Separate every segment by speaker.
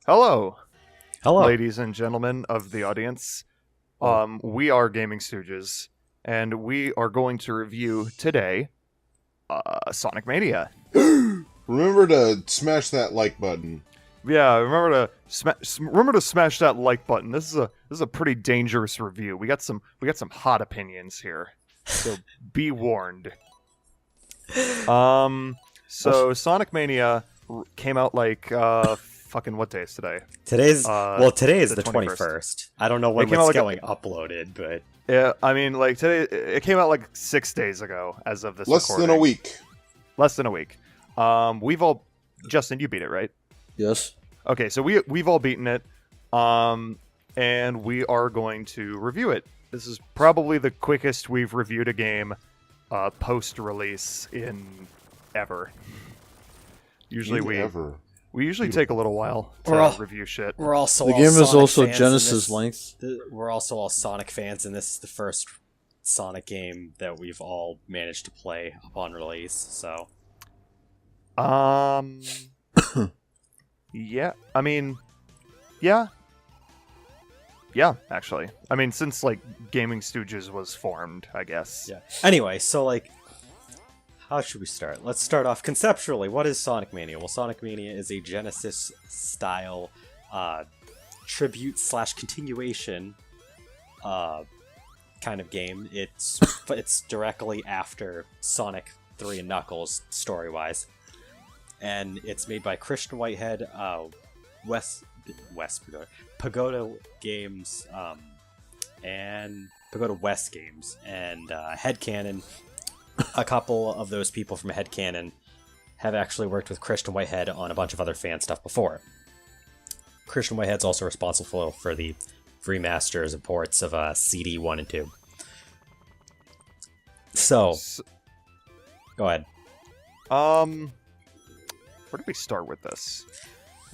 Speaker 1: Hello,
Speaker 2: Hello.
Speaker 1: ladies and gentlemen of the audience. We are Gaming Stooges, and we are going to review today Sonic Mania.
Speaker 3: Remember to smash that like button.
Speaker 1: Yeah, remember to smash that like button. This is a pretty dangerous review. We got some hot opinions here, so be warned. So Sonic Mania came out like fucking what day is today?
Speaker 2: Today is the
Speaker 1: 21st.
Speaker 2: 21st. I don't know when
Speaker 1: came out
Speaker 2: it's
Speaker 1: like
Speaker 2: going uploaded, but
Speaker 1: Yeah, I mean, like today, it came out like 6 days ago as of this.
Speaker 3: Less
Speaker 1: recording.
Speaker 3: than a week.
Speaker 1: Less than a week. We've all, Justin, you beat it, right?
Speaker 4: Yes.
Speaker 1: Okay, so we've all beaten it, and we are going to review it. This is probably the quickest we've reviewed a game post-release in ever. Usually we usually take a little while to review shit.
Speaker 2: we're also
Speaker 4: The
Speaker 2: all
Speaker 4: game is
Speaker 2: Sonic
Speaker 4: also
Speaker 2: fans
Speaker 4: Genesis
Speaker 2: in
Speaker 4: length.
Speaker 2: We're also all Sonic fans, and this is the first Sonic game that we've all managed to play upon release. So,
Speaker 1: Yeah, I mean, yeah, actually. I mean, since like Gaming Stooges was formed, I guess.
Speaker 2: yeah. Anyway, so like, how should we start? Let's start off conceptually. What is Sonic Mania? Well, Sonic Mania is a Genesis style tribute / continuation kind of game. It's directly after Sonic 3 and Knuckles story wise, and it's made by Christian Whitehead, West Pagoda Games, and Pagoda West Games, and Headcanon. A couple of those people from Headcanon have actually worked with Christian Whitehead on a bunch of other fan stuff before. Christian Whitehead's also responsible for the remasters and ports of CD 1 and 2. So, go ahead.
Speaker 1: Where do we start with this?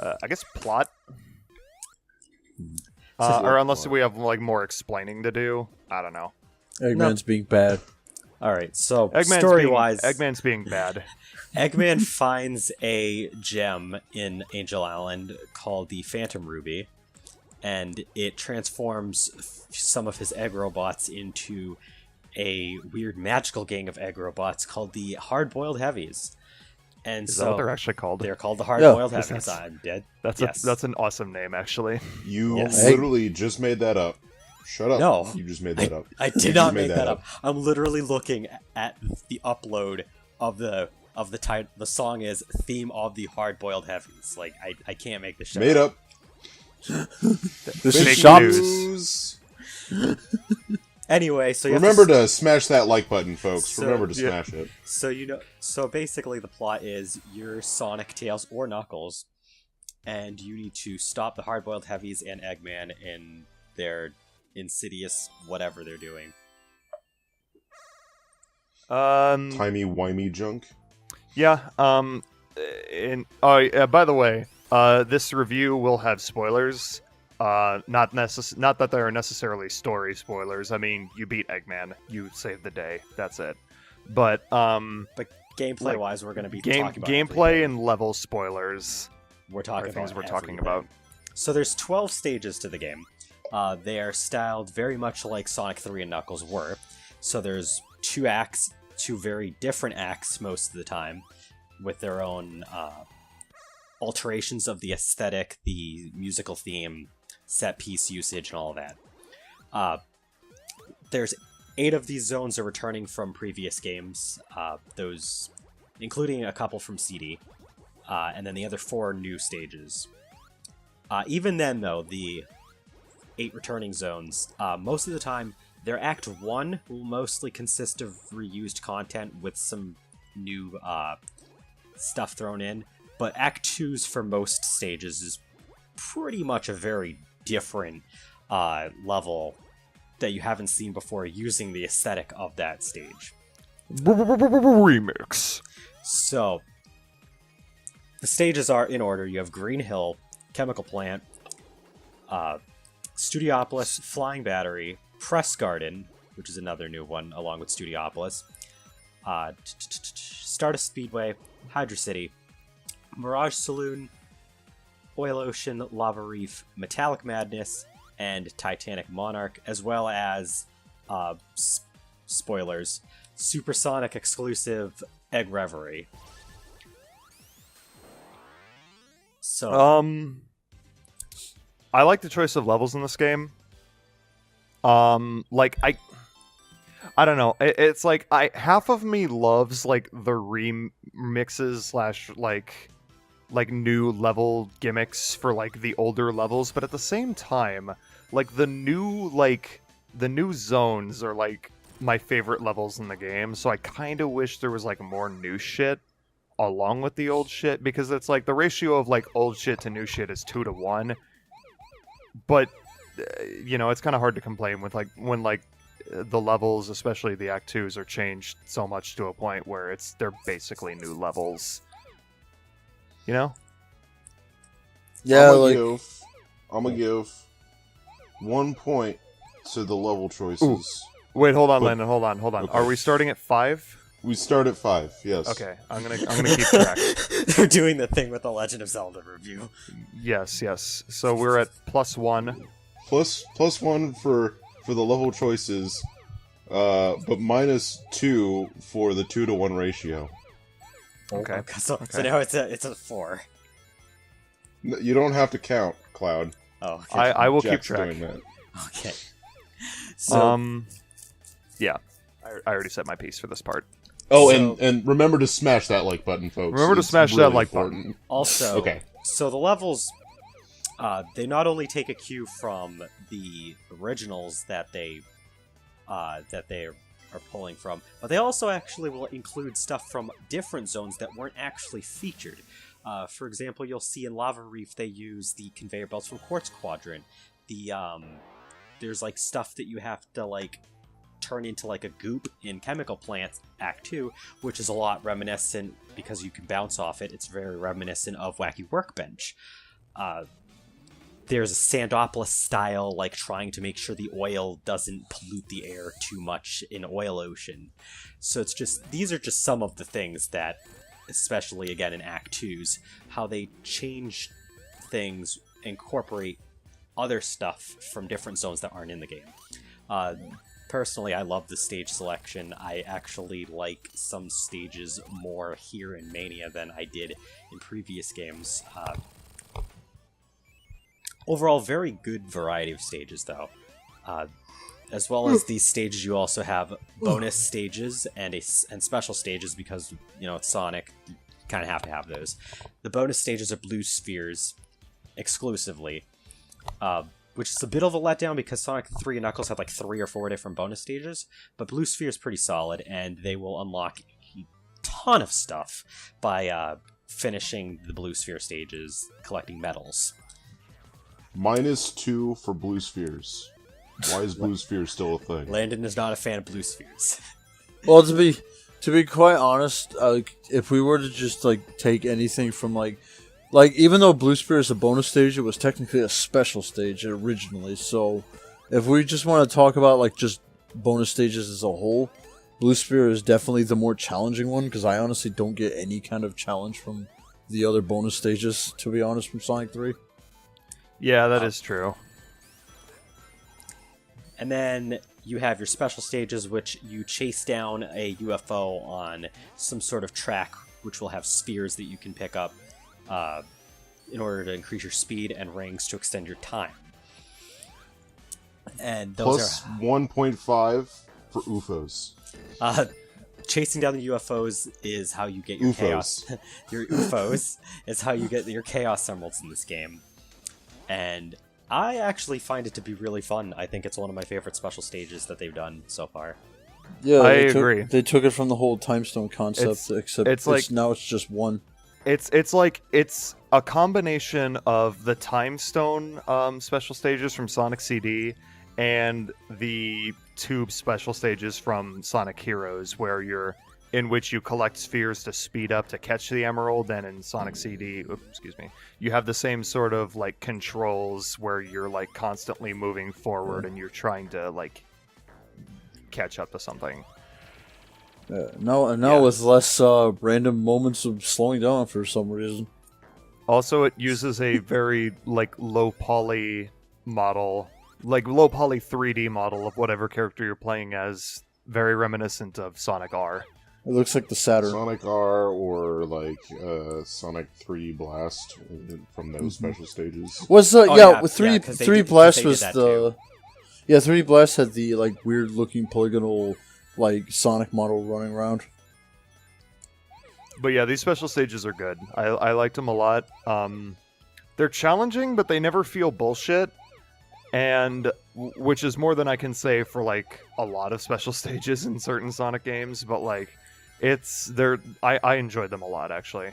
Speaker 1: I guess plot? Or unless we have like more explaining to do. I don't know.
Speaker 4: Eggman's being bad.
Speaker 2: Alright, so story-wise...
Speaker 1: Eggman's being bad.
Speaker 2: Eggman finds a gem in Angel Island called the Phantom Ruby, and it transforms some of his egg robots into a weird magical gang of egg robots called the Hard-Boiled Heavies. And
Speaker 1: Is that what they're actually called?
Speaker 2: They're called the Hard-Boiled
Speaker 1: Yeah,
Speaker 2: Heavies. I'm dead.
Speaker 1: That's an awesome name, actually.
Speaker 3: You
Speaker 2: Yes.
Speaker 3: literally just made that up. Shut up.
Speaker 2: No.
Speaker 3: You just made that up.
Speaker 2: I did not make that up. I'm literally looking at the upload of the title. The song is "Theme of the Hard-Boiled Heavies." Like I can't make this shit
Speaker 3: Made up.
Speaker 4: This
Speaker 1: Fake
Speaker 4: is shopped.
Speaker 1: news.
Speaker 2: Anyway, so you
Speaker 3: Remember
Speaker 2: have
Speaker 3: to smash that like button, folks.
Speaker 2: So-
Speaker 3: Remember to
Speaker 1: yeah.
Speaker 3: smash it.
Speaker 2: So basically the plot is you're Sonic, Tails, or Knuckles, and you need to stop the Hard-Boiled Heavies and Eggman in their insidious whatever they're doing.
Speaker 3: Timey-wimey junk.
Speaker 1: Yeah. By the way, this review will have spoilers. Not that they are necessarily story spoilers. I mean, you beat Eggman, you saved the day. That's it. But
Speaker 2: Gameplay wise, we're going to be talking about
Speaker 1: gameplay
Speaker 2: everything.
Speaker 1: and level spoilers
Speaker 2: We're
Speaker 1: are
Speaker 2: talking
Speaker 1: things
Speaker 2: about
Speaker 1: we're talking
Speaker 2: everything.
Speaker 1: about.
Speaker 2: So there's 12 stages to the game. They are styled very much like Sonic 3 and Knuckles were. So there's two acts, two very different acts most of the time, with their own alterations of the aesthetic, the musical theme, set piece usage, and all of that. There's 8 of these zones are returning from previous games, those including a couple from CD, and then the other 4 new stages. Even then, though, the 8 returning zones, most of the time, their Act 1 will mostly consist of reused content with some new stuff thrown in, but Act 2's for most stages is pretty much a very different level that you haven't seen before using the aesthetic of that stage.
Speaker 1: Remix.
Speaker 2: So, the stages are in order. You have Green Hill, Chemical Plant, Studiopolis, Flying Battery, Press Garden, which is another new one along with Studiopolis, Stardust Speedway, Hydra City, Mirage Saloon, Oil Ocean, Lava Reef, Metallic Madness, and Titanic Monarch, as well as, spoilers, Supersonic exclusive Egg Reverie. So,
Speaker 1: I like the choice of levels in this game. Like I don't know. It's like half of me loves like the remixes slash like new level gimmicks for like the older levels, but at the same time, like the new zones are like my favorite levels in the game. So I kind of wish there was like more new shit along with the old shit, because it's like the ratio of like old shit to new shit is 2-1. But you know, it's kind of hard to complain with like when like the levels, especially the Act 2s, are changed so much to a point where they're basically new levels. You know?
Speaker 4: Yeah,
Speaker 3: I'm gonna give 1 point to the level choices.
Speaker 1: Ooh. Wait, hold on,
Speaker 3: But-
Speaker 1: Landon. Hold on.
Speaker 3: Okay.
Speaker 1: Are we starting at 5?
Speaker 3: We start at 5. Yes.
Speaker 1: Okay, I'm gonna keep track.
Speaker 2: they're doing the thing with the Legend of Zelda review.
Speaker 1: Yes. So we're at +1.
Speaker 3: Plus 1 for the level choices, but -2 for the 2-to-1 ratio.
Speaker 1: Okay.
Speaker 2: So
Speaker 1: Okay.
Speaker 2: now it's a 4.
Speaker 3: You don't have to count, Cloud.
Speaker 2: Oh, okay.
Speaker 1: I will
Speaker 3: Jack's
Speaker 1: keep track.
Speaker 3: doing that.
Speaker 2: Okay. So,
Speaker 1: Yeah. I already said my piece for this part.
Speaker 3: Oh,
Speaker 2: So-
Speaker 3: and remember to smash that like button, folks.
Speaker 1: Remember to
Speaker 3: It's
Speaker 1: smash that
Speaker 3: really
Speaker 1: like
Speaker 3: important.
Speaker 2: also,
Speaker 3: Okay.
Speaker 2: So the levels, they not only take a cue from the originals that they are pulling from, but they also actually will include stuff from different zones that weren't actually featured. For example, you'll see in Lava Reef they use the conveyor belts from Quartz Quadrant. There's like stuff that you have to like turn into like a goop in Chemical Plant Act 2, which is a lot reminiscent, because you can bounce off it. It's very reminiscent of Wacky Workbench. There's a Sandopolis style, like trying to make sure the oil doesn't pollute the air too much in Oil Ocean. So these are just some of the things that, especially again in Act 2s, how they change things, incorporate other stuff from different zones that aren't in the game. Personally, I love the stage selection. I actually like some stages more here in Mania than I did in previous games. Overall, very good variety of stages, though. As well as these stages, you also have bonus stages and special stages, because, you know, it's Sonic. You kind of have to have those. The bonus stages are blue spheres exclusively, which is a bit of a letdown because Sonic 3 and Knuckles had like 3 or 4 different bonus stages, but Blue Sphere is pretty solid, and they will unlock a ton of stuff by finishing the Blue Sphere stages, collecting medals.
Speaker 3: -2 for blue spheres. Why is blue sphere still a thing?
Speaker 2: Landon is not a fan of Blue Spheres.
Speaker 4: Well, to be quite honest, if we were to just like take anything from like even though Blue Spear is a bonus stage, it was technically a special stage originally. So if we just want to talk about like just bonus stages as a whole, Blue Spear is definitely the more challenging one, because I honestly don't get any kind of challenge from the other bonus stages, to be honest, from Sonic 3.
Speaker 1: Yeah, that is true.
Speaker 2: And then you have your special stages, which you chase down a UFO on some sort of track, which will have spheres that you can pick up in order to increase your speed, and rings to extend your time. And those
Speaker 3: Plus 1.5 for UFOs.
Speaker 2: chasing down the UFOs is how you get your
Speaker 3: UFOs.
Speaker 2: chaos. Your UFOs is how you get your chaos emeralds in this game. And I actually find it to be really fun. I think it's one of my favorite special stages that they've done so far.
Speaker 4: Yeah,
Speaker 1: I
Speaker 4: agree.
Speaker 1: agree.
Speaker 4: They took it from the whole timestone concept, except
Speaker 1: it's like-
Speaker 4: now it's just one.
Speaker 1: It's like it's a combination of the Time Stone special stages from Sonic CD and the tube special stages from Sonic Heroes, in which you collect spheres to speed up to catch the emerald, and in Sonic CD, you have the same sort of like controls where you're like constantly moving forward and you're trying to like catch up to something.
Speaker 4: Now
Speaker 1: Yeah.
Speaker 4: with less random moments of slowing down for some reason.
Speaker 1: Also, it uses a very like low poly model, like low poly 3D model of whatever character you're playing as, very reminiscent of Sonic R.
Speaker 4: It looks like the Saturn.
Speaker 3: Sonic R or like Sonic 3 Blast from those special stages.
Speaker 4: Was
Speaker 2: Oh, yeah,
Speaker 4: with three
Speaker 2: 'cause they
Speaker 4: three
Speaker 2: did-
Speaker 4: Blast
Speaker 2: they did
Speaker 4: was
Speaker 2: that
Speaker 4: the
Speaker 2: too.
Speaker 4: yeah 3 Blast had the like weird looking polygonal like Sonic model running around.
Speaker 1: But yeah, these special stages are good. I liked them a lot. They're challenging, but they never feel bullshit, and which is more than I can say for like a lot of special stages in certain Sonic games. But like, I enjoyed them a lot actually.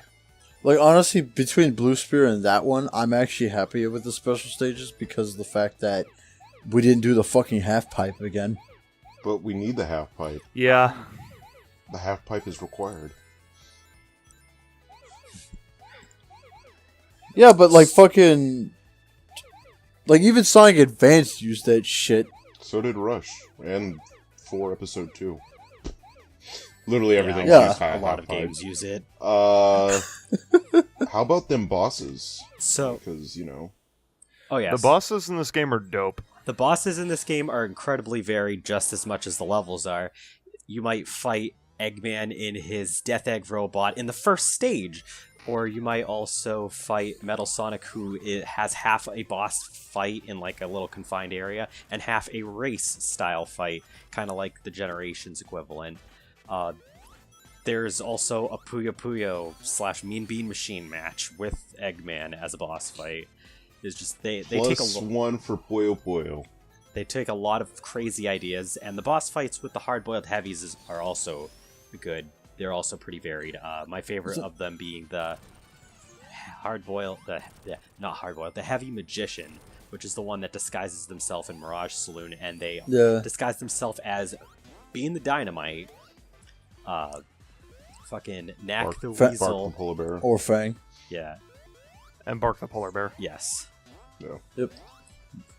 Speaker 4: Like honestly, between Blue Spear and that one, I'm actually happier with the special stages because of the fact that we didn't do the fucking half pipe again.
Speaker 3: But we need the half pipe.
Speaker 1: Yeah,
Speaker 3: The half pipe is required.
Speaker 4: Yeah, but like fucking, like even Sonic Advance used that shit.
Speaker 3: So did Rush and 4 Episode 2. Literally everything.
Speaker 4: Yeah.
Speaker 3: used
Speaker 2: A lot
Speaker 3: half
Speaker 2: of
Speaker 3: pipe.
Speaker 2: games use it.
Speaker 3: How about them bosses?
Speaker 2: So,
Speaker 3: Because, you know.
Speaker 2: oh yes,
Speaker 1: the bosses in this game are dope.
Speaker 2: the bosses in this game are incredibly varied, just as much as the levels are. You might fight Eggman in his Death Egg robot in the first stage, or you might also fight Metal Sonic, who has half a boss fight in like a little confined area and half a race style fight, kind of like the Generations equivalent. There's also a Puyo Puyo / Mean Bean Machine match with Eggman as a boss fight. It's just they take a
Speaker 3: Plus 1 for Puyo Puyo.
Speaker 2: They take a lot of crazy ideas, and the boss fights with the hard-boiled heavies are also good. They're also pretty varied. My favorite of them being the the heavy magician, which is the one that disguises themselves in Mirage Saloon, and they disguise themselves as being the Dynamite, fucking Knack
Speaker 3: Bark
Speaker 2: the
Speaker 3: the
Speaker 2: Weasel,
Speaker 3: Polar Bear.
Speaker 4: Or Fang.
Speaker 2: yeah,
Speaker 1: And Bark the Polar Bear.
Speaker 2: yes.
Speaker 3: No.
Speaker 4: Yep.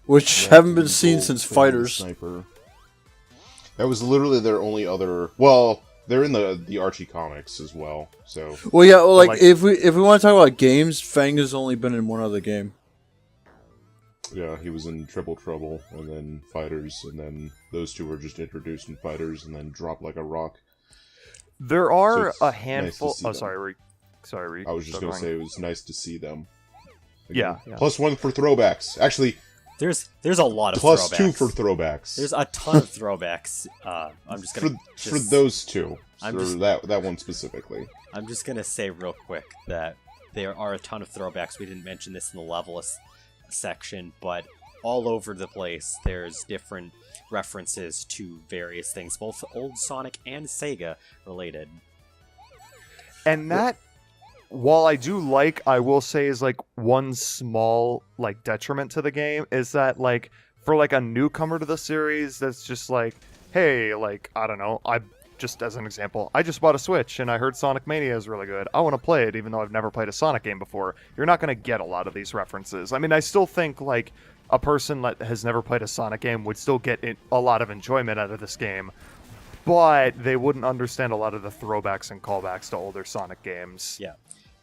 Speaker 4: Which haven't been seen since Fighters.
Speaker 3: Sniper. That was literally their only other. Well, they're in the Archie comics as well. So
Speaker 4: Well, yeah. Well, like
Speaker 1: Like-
Speaker 4: if we want to talk about games, Fang has only been in one other game.
Speaker 3: yeah, he was in Triple Trouble and then Fighters, and then those two were just introduced in Fighters and then dropped like a rock.
Speaker 1: There are
Speaker 3: it's
Speaker 1: a
Speaker 3: nice to
Speaker 1: handful.
Speaker 3: see
Speaker 1: oh,
Speaker 3: them.
Speaker 1: sorry, sorry.
Speaker 3: I was just
Speaker 1: Go
Speaker 3: gonna say it was nice to see them.
Speaker 1: Yeah, yeah.
Speaker 3: Plus 1 for throwbacks. Actually,
Speaker 2: There's a lot of
Speaker 3: plus
Speaker 2: throwbacks.
Speaker 3: 2 for throwbacks.
Speaker 2: There's a ton of throwbacks. I'm just gonna
Speaker 3: for those two.
Speaker 2: I'm
Speaker 3: For
Speaker 2: just-
Speaker 3: that one specifically.
Speaker 2: I'm just gonna say real quick that there are a ton of throwbacks. We didn't mention this in the level section, but all over the place there's different references to various things, both old Sonic and Sega related.
Speaker 1: And that, while I do like, I will say is like one small like detriment to the game is that like for like a newcomer to the series that's just like, hey, like I don't know, I just as an example, I just bought a Switch and I heard Sonic Mania is really good. I want to play it even though I've never played a Sonic game before. You're not going to get a lot of these references. I mean, I still think like a person that has never played a Sonic game would still get a lot of enjoyment out of this game, but they wouldn't understand a lot of the throwbacks and callbacks to older Sonic games.
Speaker 2: Yeah.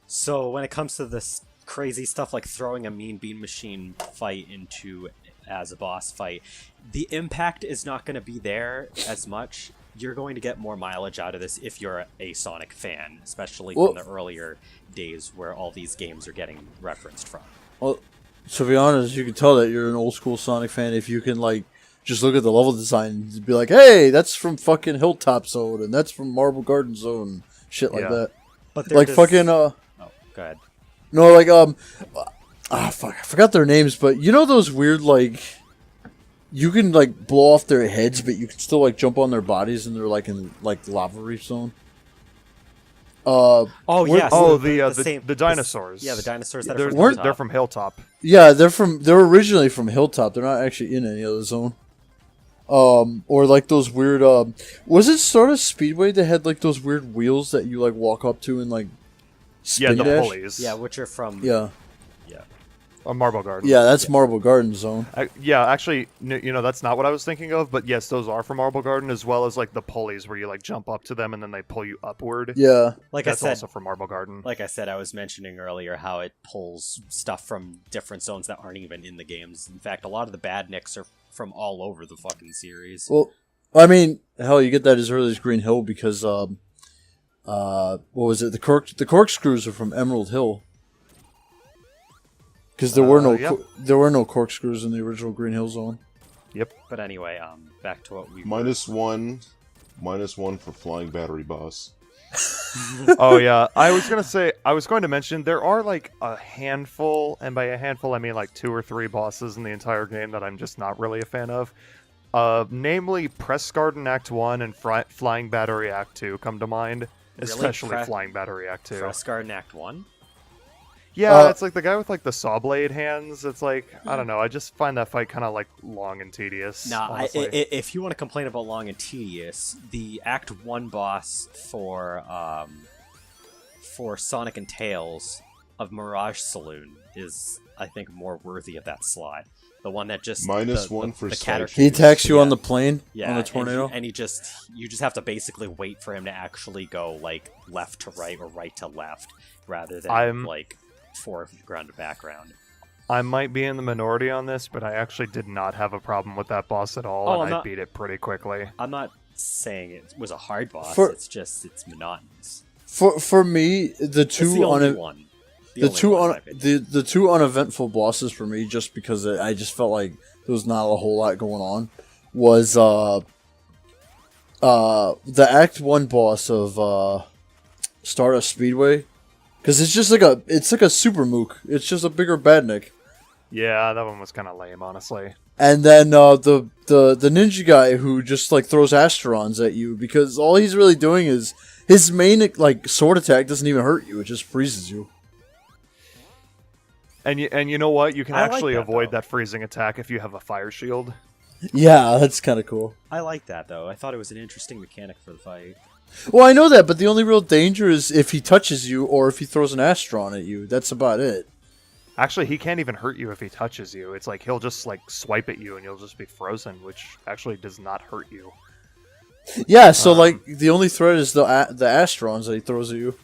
Speaker 2: So when it comes to this crazy stuff like throwing a Mean Bean Machine fight into as a boss fight, the impact is not going to be there as much. You're going to get more mileage out of this if you're a Sonic fan, especially from the earlier days where all these games are getting referenced from.
Speaker 4: Well, to be honest, you can tell that you're an old school Sonic fan if you can like just look at the level design and be like, "Hey, that's from fucking Hilltop Zone, and that's from Marble Garden Zone," shit like
Speaker 1: Yeah.
Speaker 4: that.
Speaker 2: But
Speaker 4: Like fucking
Speaker 2: Oh, go ahead.
Speaker 4: no, like fuck, I forgot their names, but you know those weird like. You can like blow off their heads, but you can still like jump on their bodies, and they're like in like lava reef zone.
Speaker 2: Oh
Speaker 4: Where-
Speaker 2: yes.
Speaker 1: Oh,
Speaker 2: same-
Speaker 1: the dinosaurs.
Speaker 2: Yeah, the dinosaurs that
Speaker 1: They're,
Speaker 2: are from
Speaker 1: they're,
Speaker 2: Hilltop.
Speaker 1: they're from Hilltop.
Speaker 4: Yeah, they're originally from Hilltop. They're not actually in any other zone. Or like those weird was it Stardust Speedway that had like those weird wheels that you like walk up to and like
Speaker 1: Yeah,
Speaker 4: spin
Speaker 1: the
Speaker 4: dash?
Speaker 1: pulleys.
Speaker 2: Yeah, which are from
Speaker 4: Yeah.
Speaker 2: yeah.
Speaker 1: A Marble Garden.
Speaker 4: Yeah, that's Marble Garden Zone.
Speaker 1: Yeah, actually, that's not what I was thinking of. But yes, those are from Marble Garden, as well as like the pulleys where you like jump up to them and then they pull you upward.
Speaker 4: Yeah.
Speaker 1: That's also from Marble Garden.
Speaker 2: Like I said, I was mentioning earlier how it pulls stuff from different zones that aren't even in the games. In fact, a lot of the badniks are from all over the fucking series.
Speaker 4: Well, I mean, hell, you get that as early as Green Hill because, what was it? The corkscrews are from Emerald Hill. Because there were no corkscrews in the original Green Hill Zone.
Speaker 1: Yep.
Speaker 2: But anyway, back to what we
Speaker 3: -1 for flying battery boss.
Speaker 1: Oh yeah, I was going to mention there are like a handful, and by a handful I mean like 2 or 3 bosses in the entire game that I'm just not really a fan of. Namely, Press Garden Act 1 and Flying Battery Act 2 come to mind, especially Flying Battery Act 2.
Speaker 2: Press Garden Act 1?
Speaker 1: Yeah, it's like the guy with like the saw blade hands. It's like, I don't know, I just find that fight kind of like long and tedious.
Speaker 2: Nah, if you want to complain about long and tedious, the Act 1 boss for Sonic and Tails of Mirage Saloon is, I think, more worthy of that slot. The one that just
Speaker 3: -1 for
Speaker 2: the
Speaker 3: Side
Speaker 4: He attacks you on the plane, on the tornado.
Speaker 2: and you just have to basically wait for him to actually go like left to right or right to left, rather than like foreground to background.
Speaker 1: I might be in the minority on this, but I actually did not have a problem with that boss at all, and I beat it pretty quickly.
Speaker 2: I'm not saying it was a hard boss. It's monotonous.
Speaker 4: For me, the two uneventful bosses for me, just because I just felt like there was not a whole lot going on, was the Act 1 boss of Stardust Speedway. Because it's just like a super mook. It's just a bigger badnik.
Speaker 1: Yeah, that one was kind of lame, honestly.
Speaker 4: And then the ninja guy who just like throws astrons at you, because all he's really doing is his main like sword attack doesn't even hurt you; it just freezes you.
Speaker 1: And you know what? You can actually avoid
Speaker 2: though.
Speaker 1: that freezing attack if you have a fire shield.
Speaker 4: Yeah, that's kind of cool.
Speaker 2: I like that though. I thought it was an interesting mechanic for the fight.
Speaker 4: Well, I know that, but the only real danger is if he touches you or if he throws an astron at you. That's about it.
Speaker 1: Actually, he can't even hurt you if he touches you. It's like he'll just like swipe at you and you'll just be frozen, which actually does not hurt you.
Speaker 4: Yeah, so like the only threat is the astrons that he throws at you.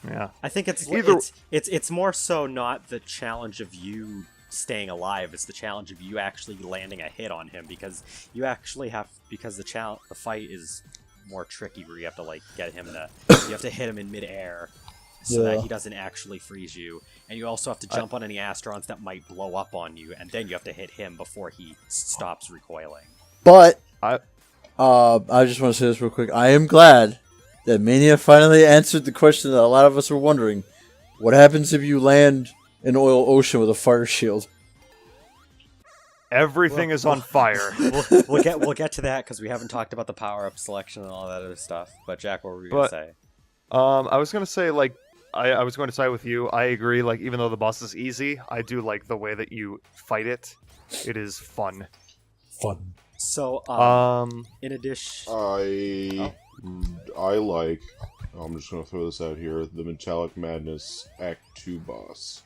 Speaker 1: Yeah,
Speaker 2: I think it's more so not the challenge of you staying alive; it's the challenge of you actually landing a hit on him, because you actually have the fight is more tricky, where you have to like get him you have to hit him in midair so that he doesn't actually freeze you, and you also have to jump on any astrons that might blow up on you, and then you have to hit him before he stops recoiling.
Speaker 4: But I just want to say this real quick. I am glad that Mania finally answered the question that a lot of us were wondering: what happens if you land in Oil Ocean with a fire shield?
Speaker 1: Everything is on fire.
Speaker 2: We'll get to that, because we haven't talked about the power-up selection and all that other stuff. But Jack, what were you gonna say?
Speaker 1: I was gonna say, like, I was going to side with you. I agree. Like, even though the boss is easy, I do like the way that you fight it. It is fun.
Speaker 2: So, in addition,
Speaker 3: I like. I'm just gonna throw this out here: the Metallic Madness Act 2 boss.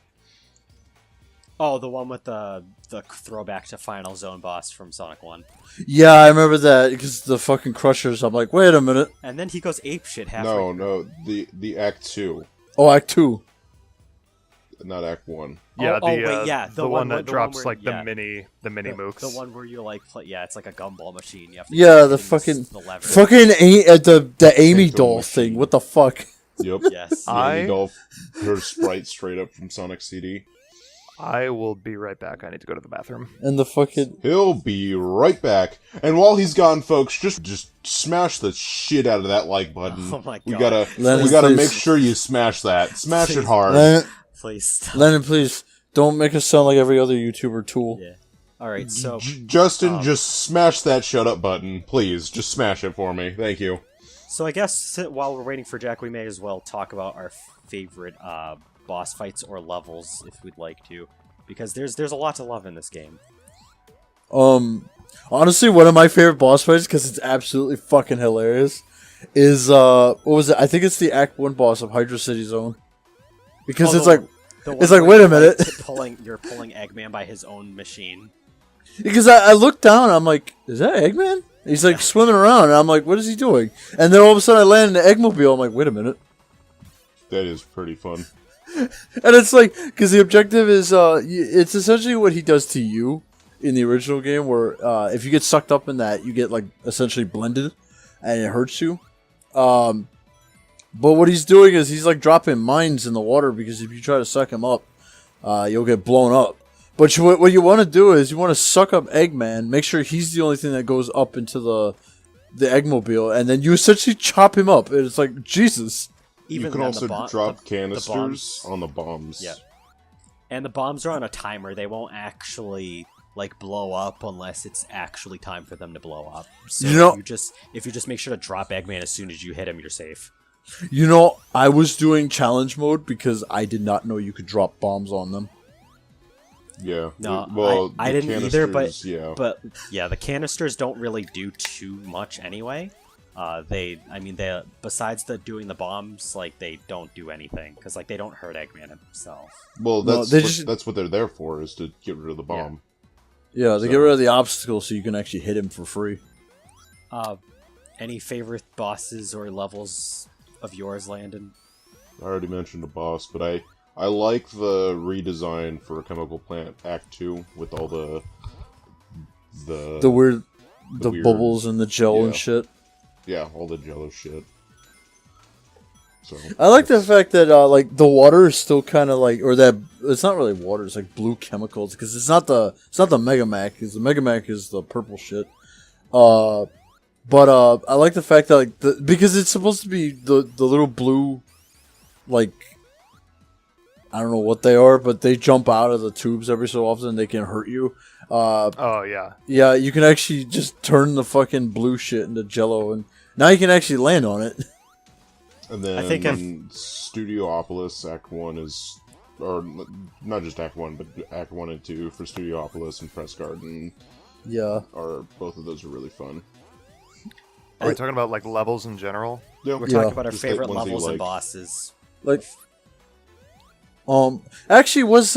Speaker 2: Oh, the one with the throwback to Final Zone boss from Sonic 1.
Speaker 4: Yeah, I remember that, because the fucking Crushers, I'm like, wait a minute.
Speaker 2: And then he goes apeshit halfway.
Speaker 3: No, the Act 2.
Speaker 4: Oh, Act 2.
Speaker 3: Not Act 1.
Speaker 1: Yeah,
Speaker 2: the
Speaker 1: one that drops
Speaker 2: where,
Speaker 1: like the mini mooks.
Speaker 2: The one where you like play, it's like a gumball machine. You have to
Speaker 4: the Amy doll thing. What the fuck?
Speaker 3: Yep.
Speaker 2: Yes.
Speaker 3: The Amy doll, her sprite straight up from Sonic CD.
Speaker 1: I will be right back. I need to go to the bathroom.
Speaker 4: And the fucking...
Speaker 3: He'll be right back. And while he's gone, folks, just smash the shit out of that like button.
Speaker 2: Oh my god.
Speaker 3: We gotta
Speaker 4: please.
Speaker 3: make sure you smash that. Smash it hard.
Speaker 2: Please stop.
Speaker 4: Lennon, please, don't make us sound like every other YouTuber tool.
Speaker 2: Yeah. Alright, so...
Speaker 3: Justin, just smash that shut up button. Please, just smash it for me. Thank you.
Speaker 2: So I guess while we're waiting for Jack, we may as well talk about our favorite boss fights or levels, if we'd like to, because there's a lot to love in this game.
Speaker 4: Honestly, one of my favorite boss fights, because it's absolutely fucking hilarious, is what was it? I think it's the Act 1 boss of Hydra City Zone, because it's like
Speaker 2: The one
Speaker 4: It's like,
Speaker 2: where
Speaker 4: wait a
Speaker 2: you're,
Speaker 4: minute.
Speaker 2: you're pulling Eggman by his own machine.
Speaker 4: Because I looked down and I'm like, is that Eggman? He's like swimming around and I'm like, what is he doing? And then all of a sudden I land in the Eggmobile. I'm like, wait a minute.
Speaker 3: That is pretty fun.
Speaker 4: And it's like, because the objective is, it's essentially what he does to you in the original game, where if you get sucked up in that, you get like essentially blended and it hurts you. But what he's doing is he's like dropping mines in the water, because if you try to suck him up, you'll get blown up. But what you want to do is you want to suck up Eggman, make sure he's the only thing that goes up into the Eggmobile, and then you essentially chop him up. And it's like, Jesus.
Speaker 3: You can
Speaker 2: then,
Speaker 3: also drop canisters on the bombs.
Speaker 2: Yeah. And the bombs are on a timer. They won't actually like blow up unless it's actually time for them to blow up. So if you just make sure to drop Eggman as soon as you hit him, you're safe.
Speaker 4: You know, I was doing challenge mode because I did not know you could drop bombs on them.
Speaker 2: Yeah. No,
Speaker 3: well,
Speaker 2: I didn't either, but
Speaker 3: yeah,
Speaker 2: the canisters don't really do too much anyway. They besides doing the bombs, like they don't do anything because like they don't hurt Eggman himself.
Speaker 3: Well, that's what they're there for, is to get rid of the bomb.
Speaker 4: Yeah, they get rid of the obstacle so you can actually hit him for free.
Speaker 2: Any favorite bosses or levels of yours, Landon?
Speaker 3: I already mentioned a boss, but I like the redesign for Chemical Plant Act 2 with all the
Speaker 4: weird bubbles and the gel and shit.
Speaker 3: Yeah, all the jello shit. So
Speaker 4: I like the fact that like the water is still kind of like, or that it's not really water, it's like blue chemicals, because it's not the Mega Mac, because the Mega Mac is the purple shit. But I like the fact that like because it's supposed to be the little blue, like, I don't know what they are, but they jump out of the tubes every so often and they can hurt you.
Speaker 1: Oh yeah.
Speaker 4: Yeah, you can actually just turn the fucking blue shit into jello, and now you can actually land on it.
Speaker 3: And then
Speaker 2: I think
Speaker 3: Studiopolis Act 1 is, or not just Act 1, but Act 1 and 2 for Studiopolis and Press Garden.
Speaker 4: Yeah.
Speaker 3: Both of those are really fun.
Speaker 1: Are we talking about like levels in general?
Speaker 3: Yeah.
Speaker 2: We're talking about our
Speaker 3: Just
Speaker 2: favorite
Speaker 3: ones that you
Speaker 2: levels and
Speaker 3: like.
Speaker 2: bosses.
Speaker 4: Like, actually was,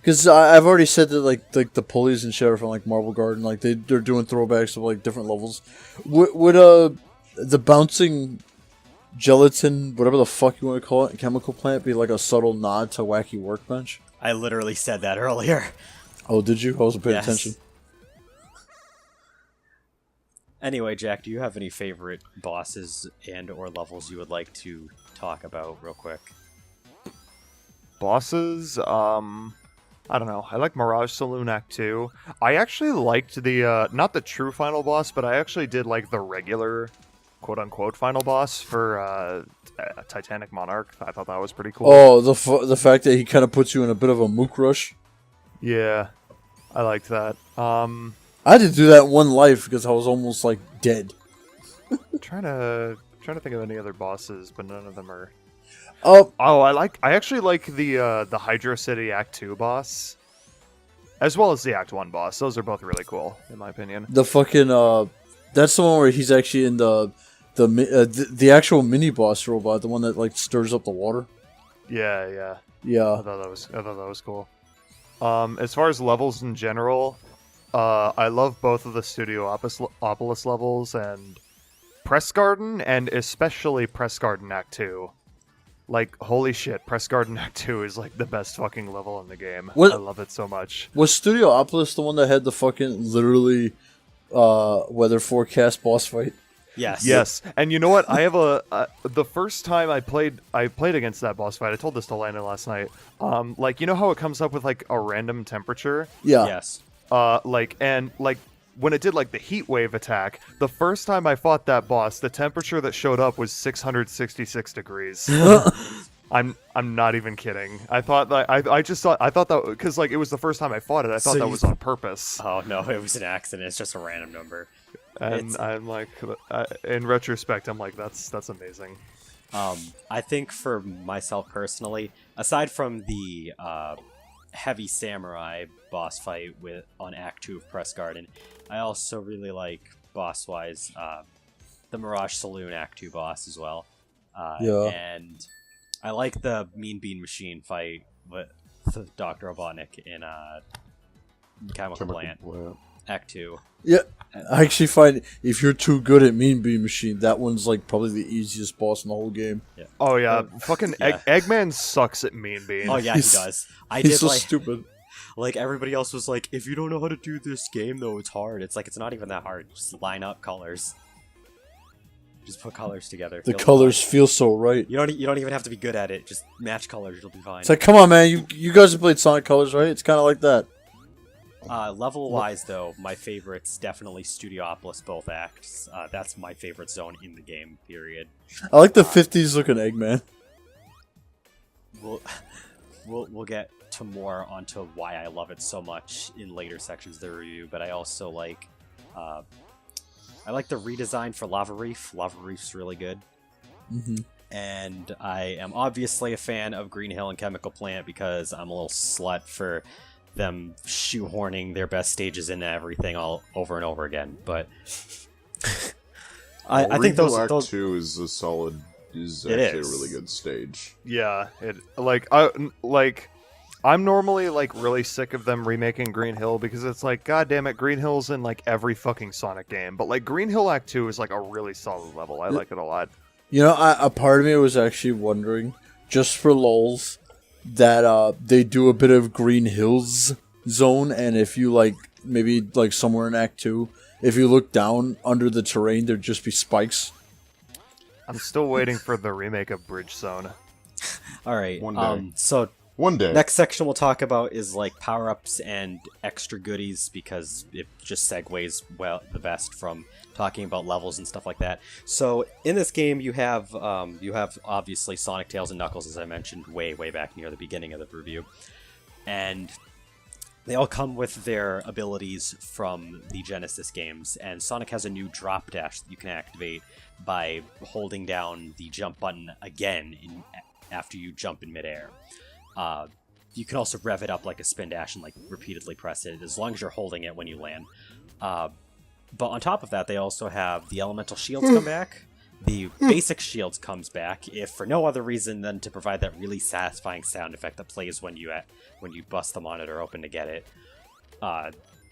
Speaker 4: because I've already said that like the pulleys and shit are from like Marble Garden, like they're doing throwbacks to like different levels. Would the bouncing gelatin, whatever the fuck you want to call it, chemical plant, be like a subtle nod to Wacky Workbench?
Speaker 2: I literally said that earlier.
Speaker 4: Oh, did you? I wasn't paying
Speaker 2: Yes.
Speaker 4: attention.
Speaker 2: Anyway, Jack, do you have any favorite bosses and or levels you would like to talk about real quick?
Speaker 1: Bosses, I don't know. I like Mirage Saloon Act 2. I actually liked the, not the true final boss, but I actually did like the regular, quote-unquote, final boss for Titanic Monarch. I thought that was pretty cool.
Speaker 4: Oh, the fact that he kind of puts you in a bit of a mook rush.
Speaker 1: Yeah, I liked that.
Speaker 4: I had to do that in one life because I was almost like dead.
Speaker 1: trying to think of any other bosses, but none of them are.
Speaker 4: Oh,
Speaker 1: I actually like the Hydro City Act 2 boss, as well as the Act 1 boss. Those are both really cool, in my opinion.
Speaker 4: the fucking that's the one where he's actually in the actual mini boss robot, the one that like stirs up the water.
Speaker 1: Yeah. I
Speaker 4: Yeah.
Speaker 1: thought that was cool. As far as levels in general, I love both of the Studiopolis levels and Press Garden, and especially Press Garden Act 2. Like, holy shit, Press Garden Act 2 is like the best fucking level in the game.
Speaker 4: What?
Speaker 1: I love it so much.
Speaker 4: Was Studiopolis the one that had the fucking literally weather forecast boss fight?
Speaker 2: Yes.
Speaker 1: Yes, and you know what? I have the first time I played against that boss fight. I told this to Landon last night. Like, you know how it comes up with like a random temperature?
Speaker 4: Yeah.
Speaker 2: Yes.
Speaker 1: When it did like the heat wave attack, the first time I fought that boss, the temperature that showed up was 666 degrees. I'm not even kidding. I thought that I thought that because like it was the first time I fought it. I thought
Speaker 2: So
Speaker 1: that
Speaker 2: you-
Speaker 1: was on purpose.
Speaker 2: Oh no, it was an accident. It's just a random number.
Speaker 1: And
Speaker 2: It's-
Speaker 1: I'm like, in retrospect, I'm like, that's amazing.
Speaker 2: I think for myself personally, aside from the heavy samurai boss fight on Act 2 of Press Garden, I also really like boss-wise the Mirage Saloon Act 2 boss as well.
Speaker 4: Yeah.
Speaker 2: And I like the Mean Bean Machine fight with Dr. Robotnik in Chemical Plant, Act 2.
Speaker 4: Yeah, I actually find if you're too good at Mean Bean Machine, that one's like probably the easiest boss in the whole game.
Speaker 2: Yeah.
Speaker 1: Oh yeah, fucking
Speaker 2: yeah.
Speaker 1: Eggman sucks at Mean Bean.
Speaker 2: Oh yeah, he does.
Speaker 4: He's so stupid.
Speaker 2: Like everybody else was like, if you don't know how to do this game though, it's hard. It's like it's not even that hard. Just line up colors. Just put colors together.
Speaker 4: The colors feel so right.
Speaker 2: You don't even have to be good at it. Just match colors. You'll be fine.
Speaker 4: It's like, come on, man. You guys have played Sonic Colors, right? It's kind of like that.
Speaker 2: Level-wise, though, my favorite's definitely Studiopolis, both acts. That's my favorite zone in the game, period.
Speaker 4: I like the 50s looking Eggman.
Speaker 2: We'll get to more onto why I love it so much in later sections of the review, but I also like I like the redesign for Lava Reef. Lava Reef's really good.
Speaker 4: Mm-hmm.
Speaker 2: And I am obviously a fan of Green Hill and Chemical Plant because I'm a little slut for them shoehorning their best stages into everything all over and over again. But I think those
Speaker 3: Act 2 is a solid. Is actually a really good stage.
Speaker 1: Yeah, I'm normally like really sick of them remaking Green Hill because it's like, god damn it, Green Hill's in like every fucking Sonic game. But like Green Hill Act 2 is like a really solid level. I like it a lot.
Speaker 4: You know, a part of me was actually wondering, just for lols, that they do a bit of Green Hills zone, and if you like maybe like somewhere in Act 2, if you look down under the terrain, there'd just be spikes.
Speaker 1: I'm still waiting for the remake of Bridge Zone.
Speaker 2: All right.
Speaker 3: One day.
Speaker 2: So
Speaker 3: one day.
Speaker 2: Next section we'll talk about is like power-ups and extra goodies because it just segues the best from talking about levels and stuff like that. So in this game you have obviously Sonic, Tails, and Knuckles, as I mentioned way back near the beginning of the review, and they all come with their abilities from the Genesis games. And Sonic has a new drop dash that you can activate by holding down the jump button again after you jump in midair. You can also rev it up like a spin dash and like repeatedly press it as long as you're holding it when you land. But on top of that, they also have the elemental shields come back. The basic shields comes back, if for no other reason than to provide that really satisfying sound effect that plays when you bust the monitor open to get it.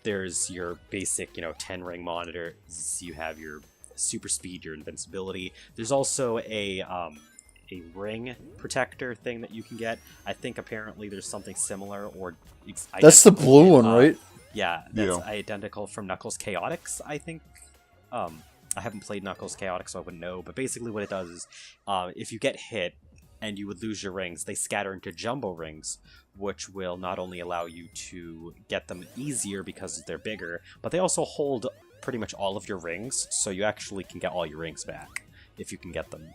Speaker 2: There's your basic, 10-ring monitor. You have your super speed, your invincibility. There's also a ring protector thing that you can get. I think apparently there's something similar or
Speaker 4: that's the blue one, right?
Speaker 2: Yeah, that's identical from Knuckles Chaotix, I think. I haven't played Knuckles Chaotix, so I wouldn't know, but basically what it does is if you get hit and you would lose your rings, they scatter into jumbo rings, which will not only allow you to get them easier because they're bigger, but they also hold pretty much all of your rings, so you actually can get all your rings back if you can get them.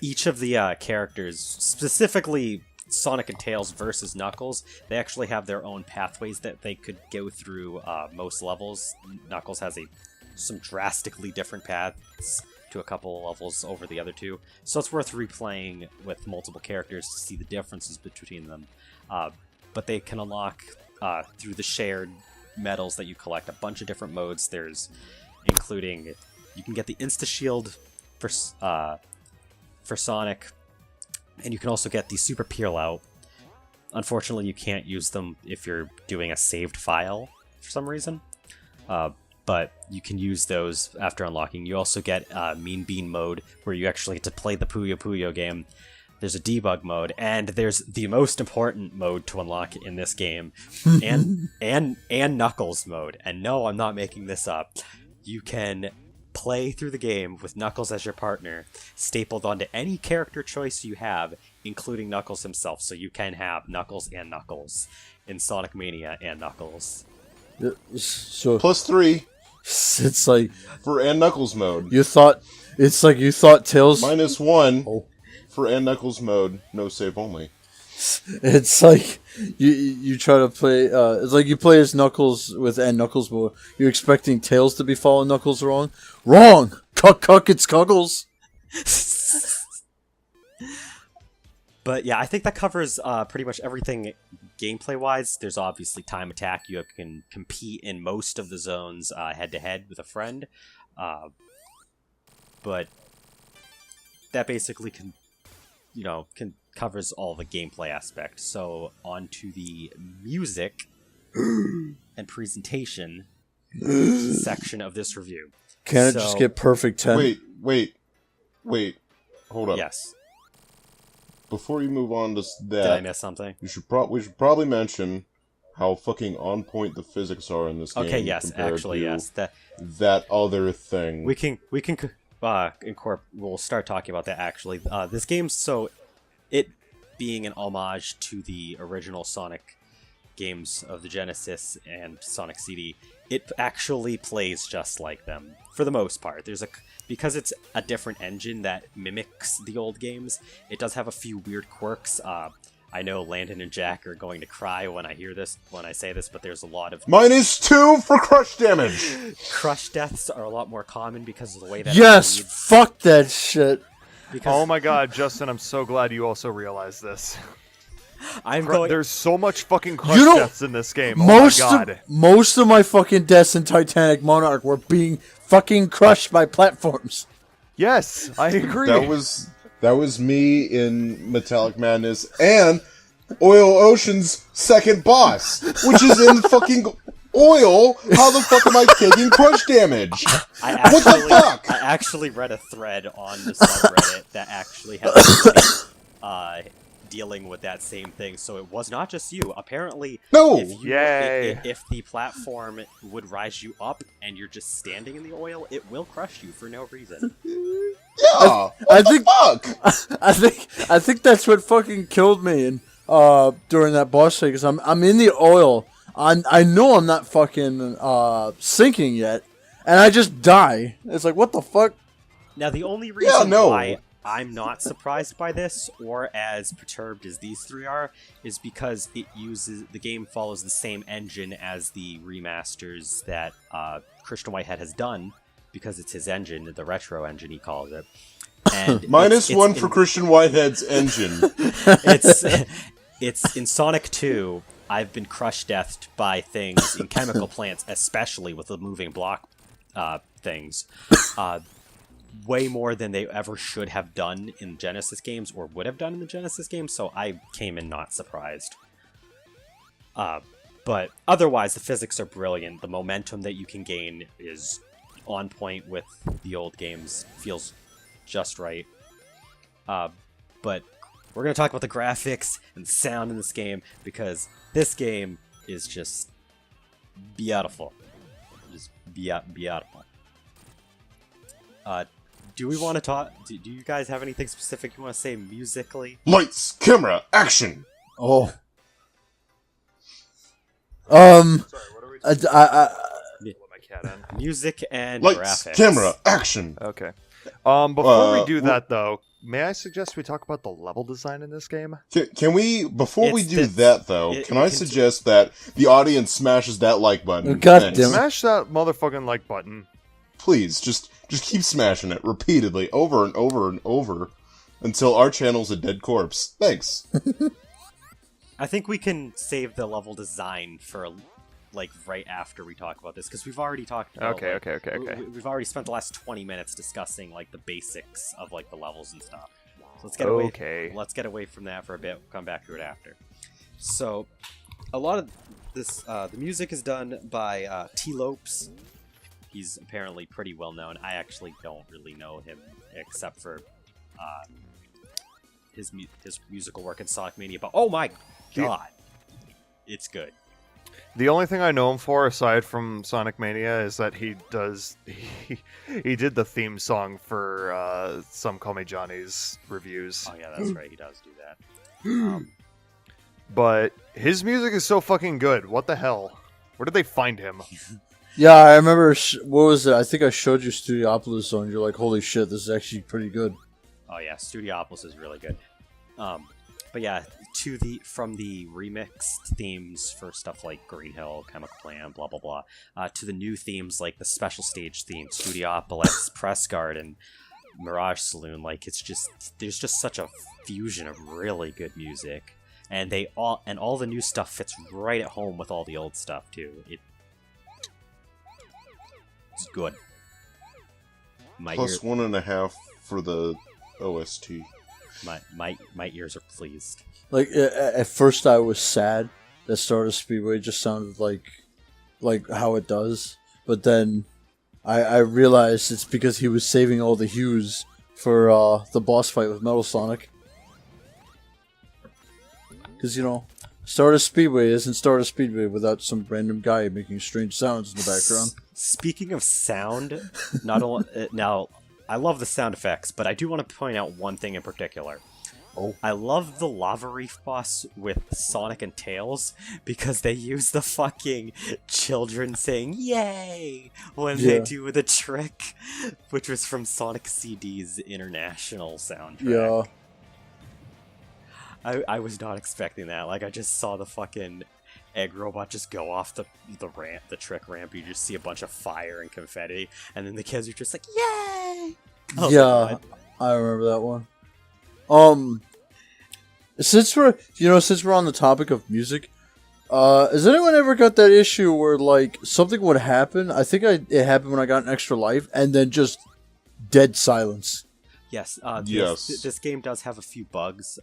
Speaker 2: Each of the characters, specifically Sonic and Tails versus Knuckles, they actually have their own pathways that they could go through most levels. Knuckles has some drastically different paths to a couple of levels over the other two, so it's worth replaying with multiple characters to see the differences between them. But they can unlock through the shared medals that you collect a bunch of different modes. There's including you can get the Insta Shield for Sonic, and you can also get the Super Peel Out. Unfortunately, you can't use them if you're doing a saved file for some reason, but you can use those after unlocking. You also get Mean Bean mode, where you actually get to play the Puyo Puyo game. There's a debug mode, and there's the most important mode to unlock in this game, and Knuckles mode. And no, I'm not making this up. You can play through the game with Knuckles as your partner, stapled onto any character choice you have, including Knuckles himself. So you can have Knuckles and Knuckles in Sonic Mania and Knuckles.
Speaker 4: So
Speaker 3: +3.
Speaker 4: It's like
Speaker 3: for and Knuckles mode.
Speaker 4: You thought Tails
Speaker 3: -1 for and Knuckles mode. No save only.
Speaker 4: It's like you try to play. It's like you play as Knuckles with and Knuckles mode. You're expecting Tails to be following Knuckles wrong. Wrong. Cuck. It's Cuggles.
Speaker 2: But yeah, I think that covers pretty much everything gameplay-wise. There's obviously time attack. You can compete in most of the zones head-to-head with a friend. But that basically covers all the gameplay aspects. So on to the music and presentation section of this review.
Speaker 4: Can it just get perfect 10?
Speaker 3: Wait. Hold up.
Speaker 2: Yes.
Speaker 3: Before you move on to that,
Speaker 2: Did I miss something?
Speaker 3: we should probably mention how fucking on point the physics are in this game.
Speaker 2: Okay, yes,
Speaker 3: compared
Speaker 2: actually,
Speaker 3: to
Speaker 2: yes.
Speaker 3: that other thing.
Speaker 2: We can we'll start talking about that actually. This game, so it being an homage to the original Sonic games of the Genesis and Sonic CD, it actually plays just like them for the most part. Because it's a different engine that mimics the old games, it does have a few weird quirks. I know Landon and Jack are going to cry when I say this, but there's a lot of
Speaker 3: -2 for crush damage.
Speaker 2: crush deaths are a lot more common because of the way that
Speaker 4: Yes,
Speaker 2: it bleeds.
Speaker 4: fuck that shit.
Speaker 2: Because
Speaker 1: Oh my god, Justin, I'm so glad you also realize this.
Speaker 2: I'm going.
Speaker 1: There's so much fucking crush
Speaker 4: You know,
Speaker 1: deaths in this game. Oh my god.
Speaker 4: Most of my fucking deaths in Titanic Monarch were being fucking crushed by platforms.
Speaker 1: Yes, I agree.
Speaker 3: That was me in Metallic Madness and Oil Ocean's second boss, which is in fucking oil. How the fuck am I taking crush damage? What the fuck?
Speaker 2: I actually read a thread on the subreddit that actually had somebody, dealing with that same thing. So it was not just you. Apparently,
Speaker 3: No!
Speaker 2: if the platform would rise you up and you're just standing in the oil, it will crush you for no reason.
Speaker 3: Yeah.
Speaker 4: I think that's what fucking killed me during that boss fight, because I'm in the oil. I know I'm not fucking sinking yet, and I just die. It's like, what the fuck?
Speaker 2: Now, the only reason why I'm not surprised by this, or as perturbed as these three are, is because the game follows the same engine as the remasters that Christian Whitehead has done, because it's his engine, the retro engine he calls it. And
Speaker 3: -1 for Christian Whitehead's engine.
Speaker 2: It's in Sonic 2. I've been crushed deathed by things in chemical plants, especially with the moving block things. Way more than they ever should have done in Genesis games, or would have done in the Genesis games, so I came in not surprised. But otherwise, the physics are brilliant. The momentum that you can gain is on point with the old games. Feels just right. But we're going to talk about the graphics and the sound in this game, because this game is just beautiful. Just beautiful. Do we want to talk? Do you guys have anything specific you want to say musically?
Speaker 3: Lights, camera, action.
Speaker 4: Oh.
Speaker 1: Sorry, what are we
Speaker 2: Let
Speaker 1: my cat in.
Speaker 2: Music and
Speaker 3: Lights,
Speaker 2: graphics.
Speaker 3: camera, action.
Speaker 1: Okay. Before we do that, though, may I suggest we talk about the level design in this game?
Speaker 3: Can we, before we do
Speaker 2: Can
Speaker 3: I suggest that the audience smashes that like button?
Speaker 4: God
Speaker 3: Thanks.
Speaker 4: damn it.
Speaker 1: Smash that motherfucking like button.
Speaker 3: Please, just keep smashing it repeatedly, over and over and over, until our channel's a dead corpse. Thanks.
Speaker 2: I think we can save the level design for right after we talk about this, because we've already talked about
Speaker 1: Okay.
Speaker 2: We've already spent the last 20 minutes discussing the basics of the levels and stuff. So let's get away. Let's get away from that for a bit. We'll come back to it after. So a lot of this the music is done by T. Lopes. He's apparently pretty well known. I actually don't really know him except for his musical work in Sonic Mania. But oh my god, it's good.
Speaker 1: The only thing I know him for, aside from Sonic Mania, is that he did the theme song for Some Call Me Johnny's reviews.
Speaker 2: Oh yeah, that's right. He does do that.
Speaker 1: But his music is so fucking good. What the hell? Where did they find him?
Speaker 4: Yeah, I remember. What was it? I think I showed you Studiopolis song. You're like, holy shit, this is actually pretty good.
Speaker 2: Oh yeah, Studiopolis is really good. But yeah, from the remixed themes for stuff like Green Hill, Chemical Plant, blah blah blah, to the new themes like the special stage theme, Studiopolis, Press Garden, Mirage Saloon. There's just such a fusion of really good music, and all the new stuff fits right at home with all the old stuff too. It's good.
Speaker 3: Plus 1.5 for the OST.
Speaker 2: My ears are pleased.
Speaker 4: Like at first, I was sad that Stardust Speedway just sounded like how it does, but then I realized it's because he was saving all the hues for the boss fight with Metal Sonic. Because Stardust Speedway isn't Stardust Speedway without some random guy making strange sounds in the background.
Speaker 2: Speaking of sound, not only now I love the sound effects, but I do want to point out one thing in particular.
Speaker 4: Oh.
Speaker 2: I love the lava reef boss with Sonic and Tails because they use the fucking children saying "Yay" when they do the trick, which was from Sonic CD's international soundtrack.
Speaker 4: Yeah.
Speaker 2: I was not expecting that. Like, I just saw the fucking egg robot just go off the ramp, the trick ramp. You just see a bunch of fire and confetti, and then the kids are just like, "Yay!" Oh,
Speaker 4: yeah, I remember that one. Since we're on the topic of music, has anyone ever got that issue where like something would happen? I think it happened when I got an extra life, and then just dead silence.
Speaker 2: Yes.
Speaker 3: Yes.
Speaker 2: This game does have a few bugs,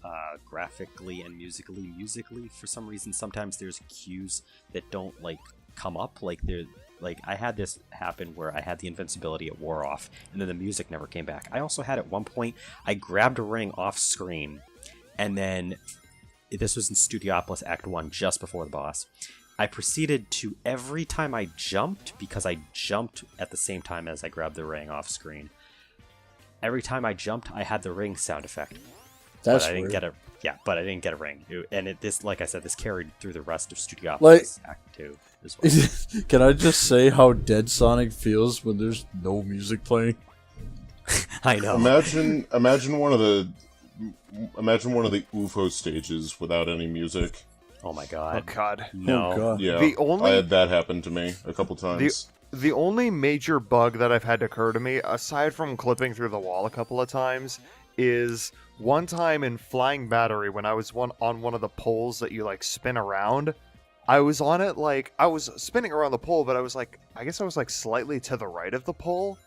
Speaker 2: graphically and musically. Musically, for some reason, sometimes there's cues that don't come up. I had this happen where I had the invincibility, it wore off, and then the music never came back. I also had at one point, I grabbed a ring off screen, and then, this was in Studiopolis Act 1, just before the boss, I proceeded to, every time I jumped, because I jumped at the same time as I grabbed the ring off screen, every time I jumped, I had the ring sound effect.
Speaker 4: That's
Speaker 2: but I didn't
Speaker 4: weird.
Speaker 2: but I didn't get a ring. This, like I said, this carried through the rest of Studiopolis Act 2 as well.
Speaker 4: Can I just say how dead Sonic feels when there's no music playing?
Speaker 2: I know.
Speaker 3: Imagine one of the UFO stages without any music.
Speaker 2: Oh my god.
Speaker 1: Oh god.
Speaker 2: No.
Speaker 4: Oh, God.
Speaker 3: Yeah,
Speaker 1: The
Speaker 3: I had that happen to me a couple times.
Speaker 1: The only major bug that I've had to occur to me, aside from clipping through the wall a couple of times, is one time in Flying Battery when I was on one of the poles that you spin around. I was on it I was spinning around the pole, but I guess I was slightly to the right of the pole,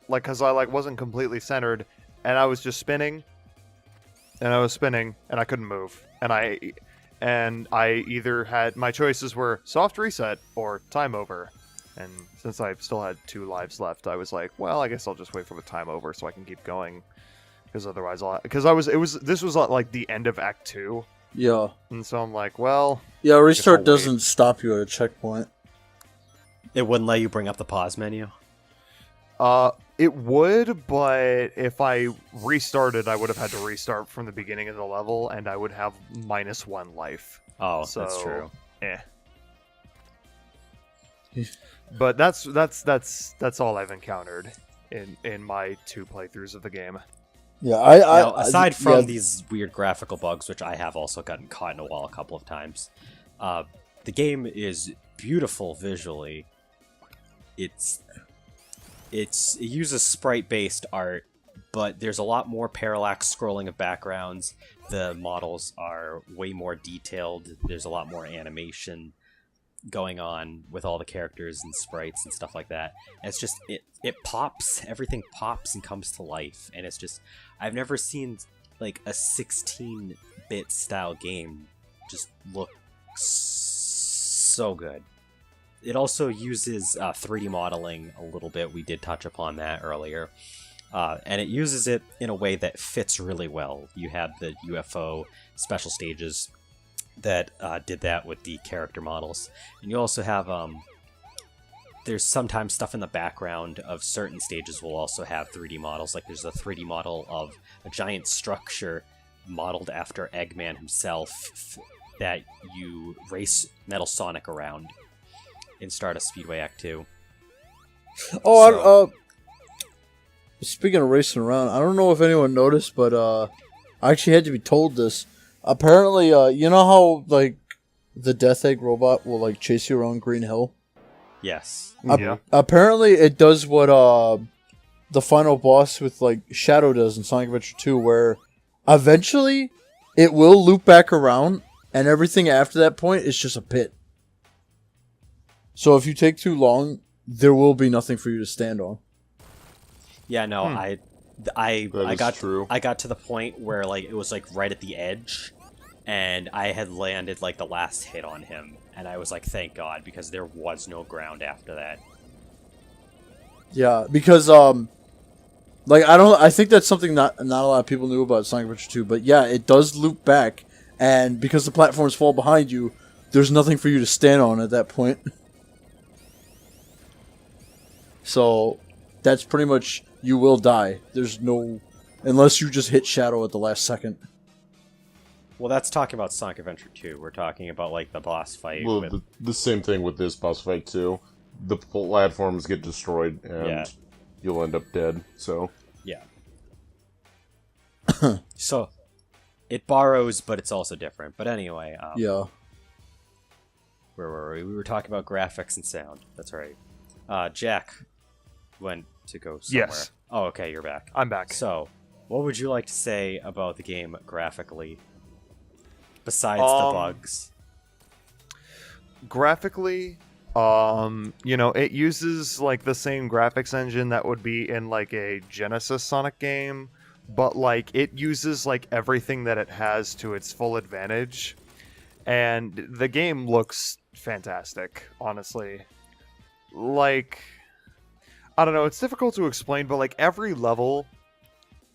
Speaker 1: because I wasn't completely centered, and I was just spinning, and I was spinning, and I couldn't move, and I either had, my choices were soft reset or time over. And since I still had 2 lives left, I was like, well, I guess I'll just wait for the time over so I can keep going. Because otherwise this was the end of Act 2.
Speaker 4: Yeah.
Speaker 1: And so I'm like, well...
Speaker 4: Yeah, restart
Speaker 1: I'll wait.
Speaker 4: doesn't stop you at a checkpoint.
Speaker 2: It wouldn't let you bring up the pause menu?
Speaker 1: It would, but if I restarted, I would have had to restart from the beginning of the level, and I would have -1 life.
Speaker 2: Oh,
Speaker 1: So,
Speaker 2: that's true.
Speaker 1: But that's all I've encountered in my 2 playthroughs of the game.
Speaker 4: Yeah,
Speaker 2: aside from these weird graphical bugs, which I have also gotten caught in a wall a couple of times, the game is beautiful visually. It uses sprite-based art, but there's a lot more parallax scrolling of backgrounds. The models are way more detailed. There's a lot more animation going on with all the characters and sprites and stuff like that. And it's just, it pops, everything pops and comes to life. And it's just, I've never seen a 16-bit style game just look so good. It also uses 3D modeling a little bit. We did touch upon that earlier. And it uses it in a way that fits really well. You have the UFO special stages that did that with the character models. And you also have, there's sometimes stuff in the background of certain stages will also have 3D models. There's a 3D model of a giant structure modeled after Eggman himself that you race Metal Sonic around in Stardust Speedway Act 2.
Speaker 4: Speaking of racing around, I don't know if anyone noticed, but I actually had to be told this. Apparently, you know how the Death Egg robot will chase you around Green Hill?
Speaker 2: Yes.
Speaker 1: Yeah.
Speaker 4: Apparently, it does what the final boss with Shadow does in Sonic Adventure 2, where eventually it will loop back around, and everything after that point is just a pit. So if you take too long, there will be nothing for you to stand on.
Speaker 2: Yeah, no, I
Speaker 3: That is
Speaker 2: got
Speaker 3: true.
Speaker 2: I got to the point where like it was like right at the edge, and I had landed like the last hit on him, and I was like, thank God, because there was no ground after that.
Speaker 4: Yeah, because like I think that's something not a lot of people knew about Sonic Adventure 2, but yeah, it does loop back, and because the platforms fall behind you, there's nothing for you to stand on at that point. So that's pretty much, you will die. There's no, unless you just hit Shadow at the last second.
Speaker 2: Well, that's talking about Sonic Adventure 2. We're talking about like the boss fight.
Speaker 3: Well,
Speaker 2: with...
Speaker 3: the same thing with this boss fight too. The platforms get destroyed, and
Speaker 2: Yeah.
Speaker 3: you'll end up dead. So
Speaker 2: Yeah. So it borrows, but it's also different. But anyway,
Speaker 4: Yeah.
Speaker 2: where were we? We were talking about graphics and sound. That's right. Jack went to go somewhere.
Speaker 1: Yes.
Speaker 2: Oh, okay, you're back.
Speaker 1: I'm back.
Speaker 2: So, what would you like to say about the game graphically? Besides the bugs.
Speaker 1: Graphically, it uses like the same graphics engine that would be in like a Genesis Sonic game, but like it uses like everything that it has to its full advantage, and the game looks fantastic, honestly. Like, I don't know, it's difficult to explain, but like every level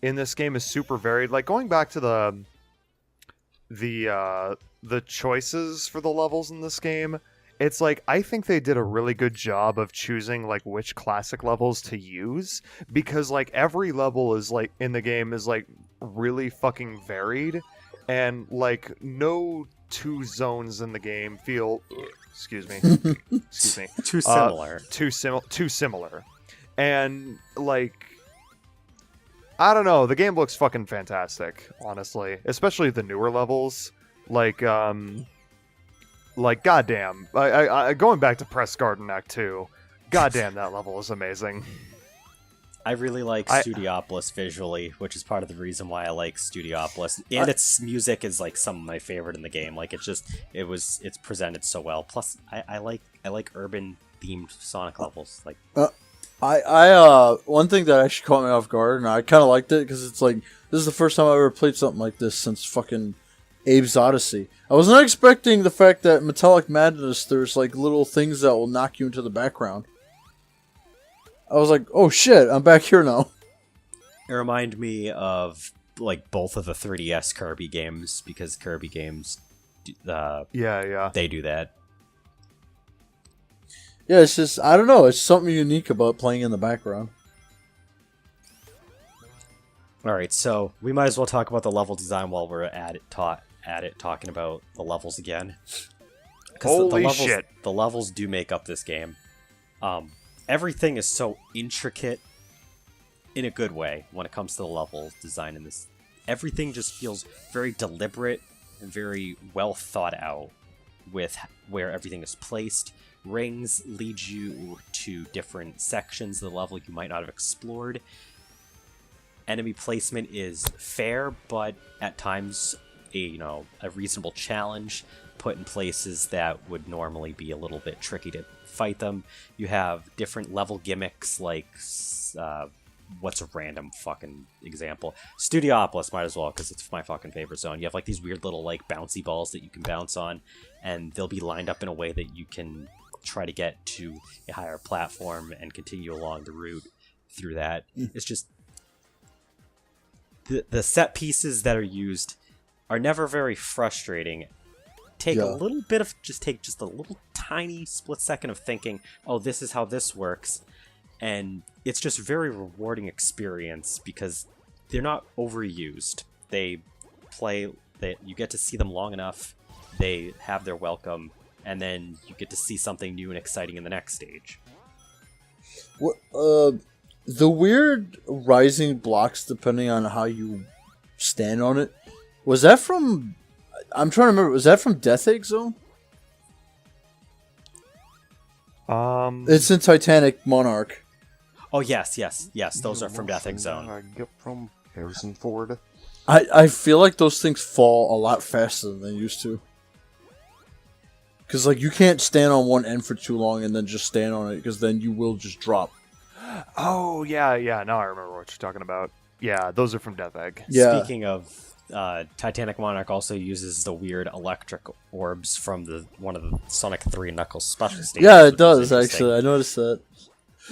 Speaker 1: in this game is super varied. Like going back to the choices for the levels in this game, it's like I think they did a really good job of choosing like which classic levels to use, because like every level is like in the game is like really fucking varied, and like no two zones in the game feel excuse me
Speaker 2: Too similar.
Speaker 1: too similar. And like, I don't know, the game looks fucking fantastic, honestly, especially the newer levels. Like goddamn, I going back to Press Garden Act 2, goddamn, that level is amazing.
Speaker 2: I really like Studiopolis visually, which is part of the reason why I like Studiopolis. And its music is like some of my favorite in the game. Like it's presented so well. Plus, I like urban themed Sonic levels. Like
Speaker 4: One thing that actually caught me off guard, and I kind of liked it because it's like, this is the first time I ever played something like this since fucking Abe's Odyssey. I was not expecting the fact that Metallic Madness, there's like little things that will knock you into the background. I was like, oh shit, I'm back here now.
Speaker 2: it reminded me of like both of the 3DS Kirby games, because Kirby games,
Speaker 1: Yeah.
Speaker 2: they do that.
Speaker 4: Yeah, it's just, I don't know, it's something unique about playing in the background.
Speaker 2: All right, so we might as well talk about the level design while we're at it, talking about the levels again. 'Cause
Speaker 1: Holy shit.
Speaker 2: The levels do make up this game. Everything is so intricate in a good way when it comes to the level design in this. Everything just feels very deliberate and very well thought out with where everything is placed. Rings lead you to different sections of the level you might not have explored. Enemy placement is fair, but at times a reasonable challenge, put in places that would normally be a little bit tricky to fight them. You have different level gimmicks, like what's a random fucking example? Studiopolis, might as well, because it's my fucking favorite zone. You have like these weird little like bouncy balls that you can bounce on, and they'll be lined up in a way that you can try to get to a higher platform and continue along the route through that. It's just the set pieces that are used are never very frustrating. Take a little bit of take just a little tiny split second of thinking, oh, this is how this works, and it's just a very rewarding experience because they're not overused. They play that you get to see them long enough, they have their welcome, and then you get to see something new and exciting in the next stage.
Speaker 4: What, the weird rising blocks depending on how you stand on it, was that from... I'm trying to remember, was that from Death Egg Zone? It's in Titanic Monarch.
Speaker 2: Oh, yes, those are from Death Egg Zone.
Speaker 3: I get from Harrison Ford.
Speaker 4: I feel like those things fall a lot faster than they used to. Because, like, you can't stand on one end for too long and then just stand on it, because then you will just drop.
Speaker 1: Oh, yeah, now I remember what you're talking about. Yeah, those are from Death Egg.
Speaker 4: Yeah.
Speaker 2: Speaking of, Titanic Monarch also uses the weird electric orbs from one of the Sonic 3 and Knuckles special stages.
Speaker 4: Yeah,
Speaker 2: which
Speaker 4: it
Speaker 2: is
Speaker 4: does,
Speaker 2: interesting.
Speaker 4: actually. I noticed that.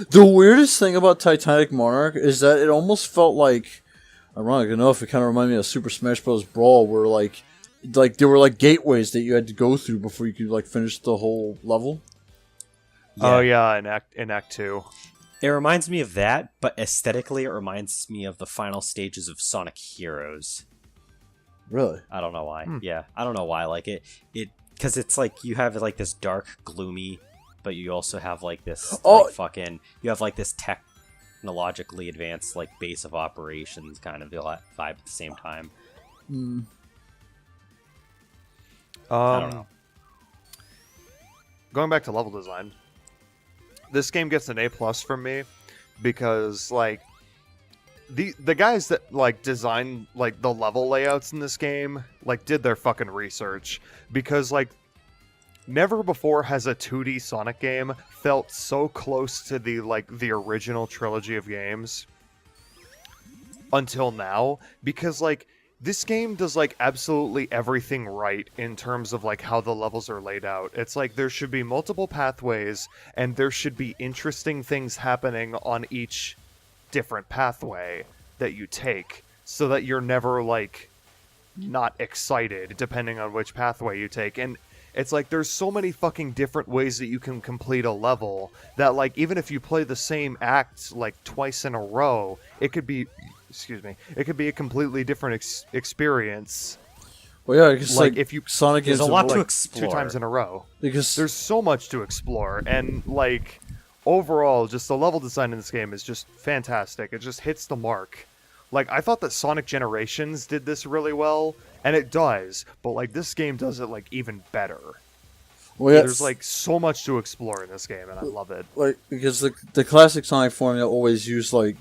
Speaker 4: The weirdest thing about Titanic Monarch is that it almost felt like, ironic enough, it kind of reminded me of Super Smash Bros. Brawl, where, like there were, like, gateways that you had to go through before you could, like, finish the whole level.
Speaker 1: Oh yeah, in Act 2.
Speaker 2: It reminds me of that, but aesthetically it reminds me of the final stages of Sonic Heroes.
Speaker 4: Really?
Speaker 2: I don't know why. Yeah, I don't know why. Like because it's like you have like this dark, gloomy, but you also have like this you have like this technologically advanced like base of operations kind of vibe at the same time. I don't know.
Speaker 1: Going back to level design, this game gets an A+ from me because like the guys that like designed like the level layouts in this game like did their fucking research, because like never before has a 2D Sonic game felt so close to the original trilogy of games until now, because like this game does like absolutely everything right in terms of like how the levels are laid out. It's like there should be multiple pathways and there should be interesting things happening on each different pathway that you take, so that you're never like not excited depending on which pathway you take. And it's like there's so many fucking different ways that you can complete a level that like even if you play the same act like twice in a row, it could be a completely different experience.
Speaker 4: Well, yeah, because
Speaker 1: like if you
Speaker 4: Sonic
Speaker 2: There's
Speaker 4: is
Speaker 2: a lot to
Speaker 1: like
Speaker 2: explore.
Speaker 1: 2 times in a row,
Speaker 4: because
Speaker 1: there's so much to explore, and like overall just the level design in this game is just fantastic. It just hits the mark. Like I thought that Sonic Generations did this really well, and it does, but like this game does it like even better.
Speaker 4: well, yeah,
Speaker 1: There's like so much to explore in this game, and I love it.
Speaker 4: like because the classic Sonic formula always used like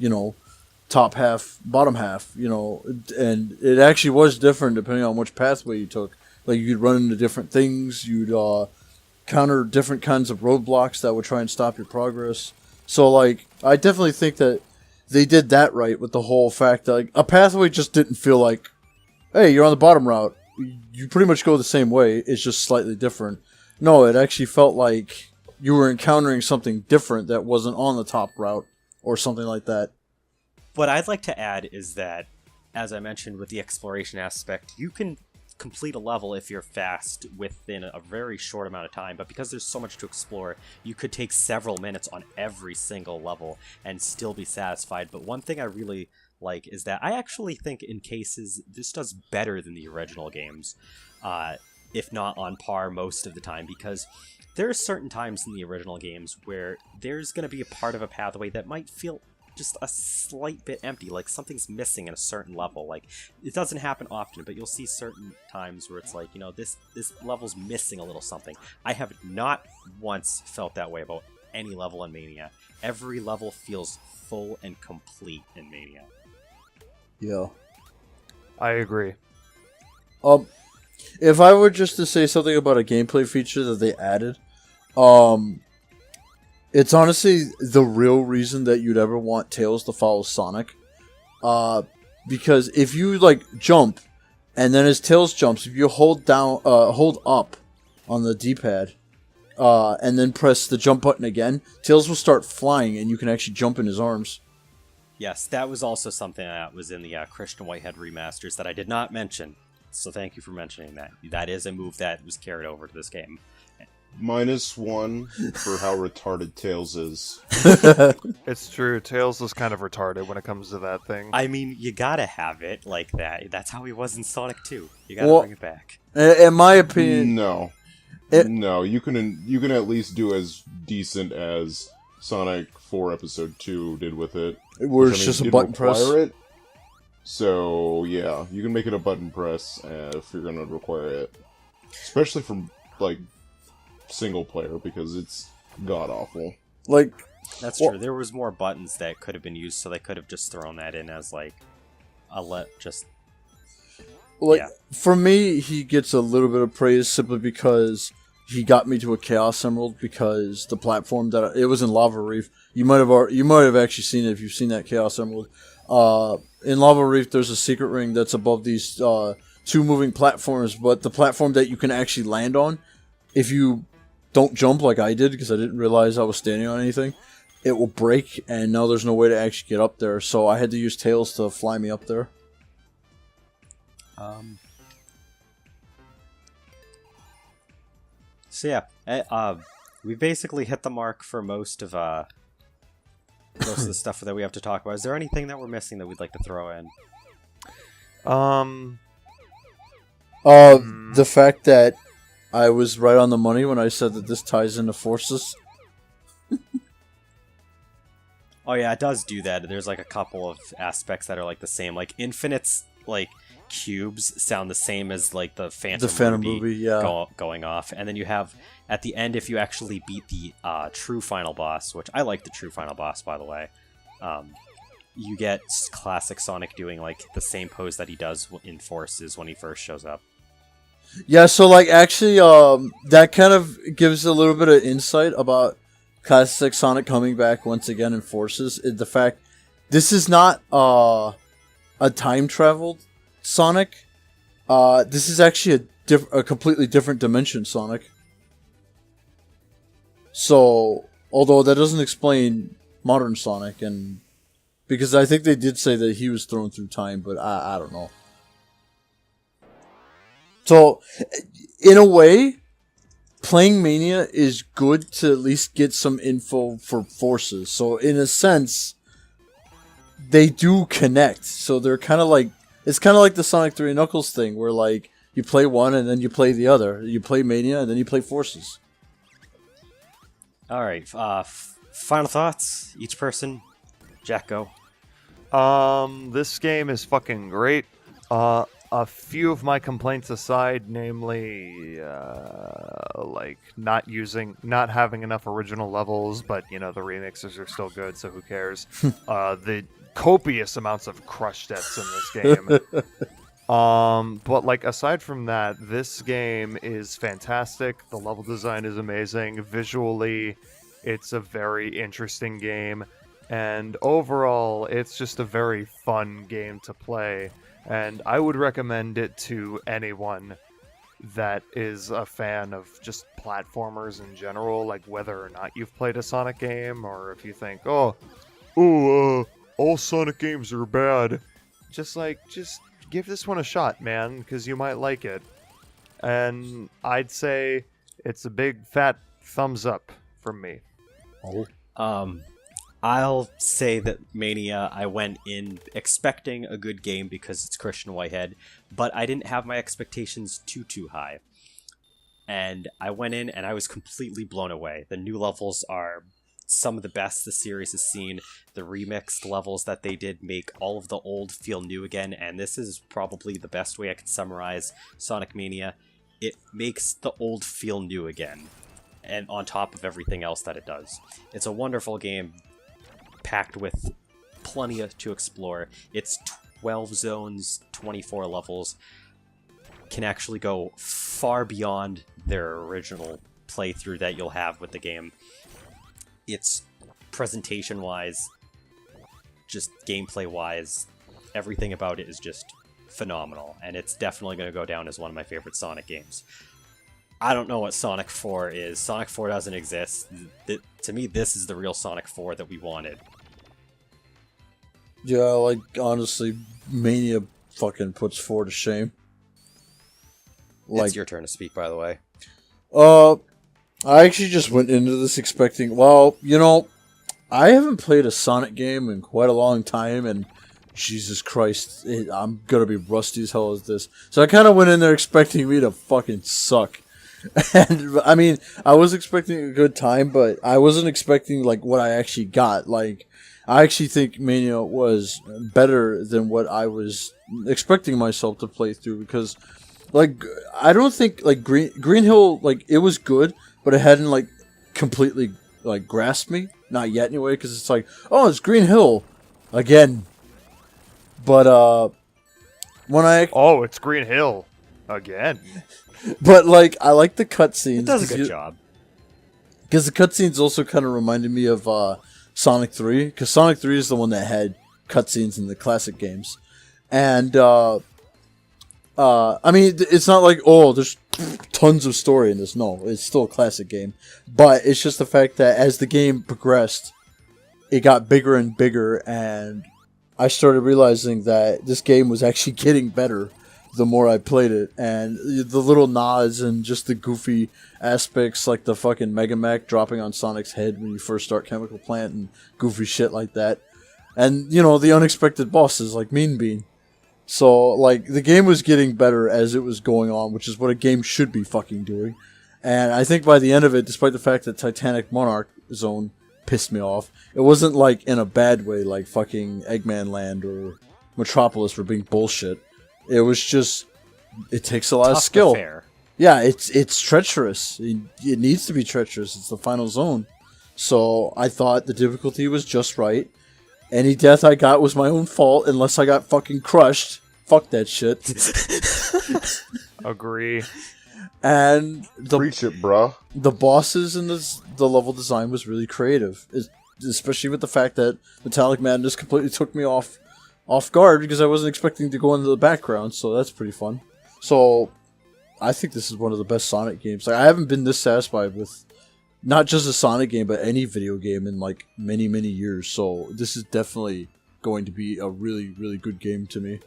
Speaker 4: top half, bottom half, and it actually was different depending on which pathway you took. Like you'd run into different things, you'd counter different kinds of roadblocks that would try and stop your progress. So like I definitely think that they did that right with the whole fact that like a pathway just didn't feel like, hey, you're on the bottom route. You pretty much go the same way. It's just slightly different. No, it actually felt like you were encountering something different that wasn't on the top route or something like that.
Speaker 2: What I'd like to add is that, as I mentioned with the exploration aspect, you can complete a level if you're fast within a very short amount of time, but because there's so much to explore, you could take several minutes on every single level and still be satisfied. But one thing I really like is that I actually think in cases this does better than the original games, if not on par most of the time, because there are certain times in the original games where there's going to be a part of a pathway that might feel just a slight bit empty, like something's missing in a certain level. Like it doesn't happen often, but you'll see certain times where it's like, this level's missing a little something. I have not once felt that way about any level in Mania. Every level feels full and complete in Mania.
Speaker 4: Yeah.
Speaker 1: I agree.
Speaker 4: If I were just to say something about a gameplay feature that they added, it's honestly the real reason that you'd ever want Tails to follow Sonic. Because if you like jump, and then as Tails jumps, if you hold up on the D-pad, and then press the jump button again, Tails will start flying, and you can actually jump in his arms.
Speaker 2: Yes, that was also something that was in the Christian Whitehead remasters that I did not mention. So thank you for mentioning that. That is a move that was carried over to this game.
Speaker 3: -1 for how retarded Tails is.
Speaker 1: It's true. Tails is kind of retarded when it comes to that thing.
Speaker 2: I mean, you gotta have it like that. That's how he was in Sonic 2. You gotta bring it back.
Speaker 4: In my opinion,
Speaker 3: No, you can at least do as decent as Sonic 4 Episode 2 did with it.
Speaker 4: where it's just a
Speaker 3: didn't
Speaker 4: button press.
Speaker 3: require it. So yeah, you can make it a button press if you're gonna require it, especially from like single player, because it's god awful.
Speaker 4: Like
Speaker 2: That's true. There was more buttons that could have been used, so they could have just thrown that in as like yeah.
Speaker 4: For me, he gets a little bit of praise simply because he got me to a Chaos Emerald, because the platform that it was in Lava Reef. You might have actually seen it if you've seen that Chaos Emerald. in Lava Reef, there's a secret ring that's above these 2 moving platforms, but the platform that you can actually land on, if you don't jump like I did, because I didn't realize I was standing on anything, it will break, and now there's no way to actually get up there, so I had to use Tails to fly me up there.
Speaker 2: So yeah, we basically hit the mark for most of the stuff that we have to talk about. Is there anything that we're missing that we'd like to throw in?
Speaker 4: The fact that I was right on the money when I said that this ties into Forces.
Speaker 2: Oh yeah, it does do that. There's like a couple of aspects that are like the same. Like Infinite's like cubes sound the same as like the Phantom movie
Speaker 4: yeah.
Speaker 2: Going off. And then you have at the end, if you actually beat the true final boss, which I like the true final boss, by the way, you get classic Sonic doing like the same pose that he does in Forces when he first shows up.
Speaker 4: Yeah, so like actually that kind of gives a little bit of insight about classic Sonic coming back once again in Forces. The fact this is not a time traveled Sonic. This is actually a completely different dimension Sonic. So, although that doesn't explain modern Sonic, and because I think they did say that he was thrown through time, but I don't know. So, in a way, playing Mania is good to at least get some info for Forces. So, in a sense, they do connect. So, they're kind of like, it's kind of like the Sonic 3 Knuckles thing, where like, you play one and then you play the other. You play Mania and then you play Forces.
Speaker 2: Alright, final thoughts? Each person? Jack, go.
Speaker 1: This game is fucking great. A few of my complaints aside, namely, like not having enough original levels, but you know the remixes are still good, so who cares? The copious amounts of crush deaths in this game. But like aside from that, this game is fantastic. The level design is amazing. Visually, it's a very interesting game, and overall, it's just a very fun game to play. And I would recommend it to anyone that is a fan of just platformers in general, like whether or not you've played a Sonic game, or if you think, all Sonic games are bad. Just give this one a shot, man, because you might like it. And I'd say it's a big fat thumbs up from me.
Speaker 2: I'll say that Mania, I went in expecting a good game because it's Christian Whitehead, but I didn't have my expectations too high. And I went in and I was completely blown away. The new levels are some of the best the series has seen. The remixed levels that they did make all of the old feel new again, and this is probably the best way I could summarize Sonic Mania. It makes the old feel new again, and on top of everything else that it does. It's a wonderful game, packed with plenty to explore. It's 12 zones, 24 levels, can actually go far beyond their original playthrough that you'll have with the game. It's presentation-wise, just gameplay-wise, everything about it is just phenomenal, and it's definitely going to go down as one of my favorite Sonic games. I don't know what Sonic 4 is. Sonic 4 doesn't exist. To me, this is the real Sonic 4 that we wanted.
Speaker 4: Yeah, like, honestly, Mania fucking puts 4 to shame.
Speaker 2: It's your turn to speak, by the way.
Speaker 4: I actually just went into this expecting, well, you know, I haven't played a Sonic game in quite a long time, and Jesus Christ, I'm gonna be rusty as hell as this. So I kind of went in there expecting me to fucking suck. And, I mean, I was expecting a good time, but I wasn't expecting, like, what I actually got. Like, I actually think Mania was better than what I was expecting myself to play through, because, like, I don't think, like, Green Hill, like, it was good, but it hadn't, like, completely, like, grasped me. Not yet, anyway, because it's like, oh, it's Green Hill again. But, when I...
Speaker 1: Oh, it's Green Hill again.
Speaker 4: But, like, I like the cutscenes.
Speaker 2: It does a good job.
Speaker 4: Because the cutscenes also kind of reminded me of Sonic 3. Because Sonic 3 is the one that had cutscenes in the classic games. And I mean, it's not like, oh, there's tons of story in this. No, it's still a classic game. But it's just the fact that as the game progressed, it got bigger and bigger, and I started realizing that this game was actually getting better the more I played it. And the little nods and just the goofy aspects, like the fucking Mega Mech dropping on Sonic's head when you first start Chemical Plant and goofy shit like that. And, you know, the unexpected bosses like Mean Bean. So, like, the game was getting better as it was going on, which is what a game should be fucking doing. And I think by the end of it, despite the fact that Titanic Monarch Zone pissed me off, it wasn't, like, in a bad way, like fucking Eggman Land or Metropolis for being bullshit. It was just, it takes a lot of skill. Yeah, it's treacherous. It needs to be treacherous. It's the final zone. So, I thought the difficulty was just right. Any death I got was my own fault, unless I got fucking crushed. Fuck that shit.
Speaker 1: Agree.
Speaker 3: And preach it, bruh.
Speaker 4: The bosses and the level design was really creative, especially with the fact that Metallic Madness completely took me off guard because I wasn't expecting to go into the background. So that's pretty fun. So I think this is one of the best Sonic games. Like, I haven't been this satisfied with not just a Sonic game, but any video game in like many, many years. So this is definitely going to be a really, really good game to me.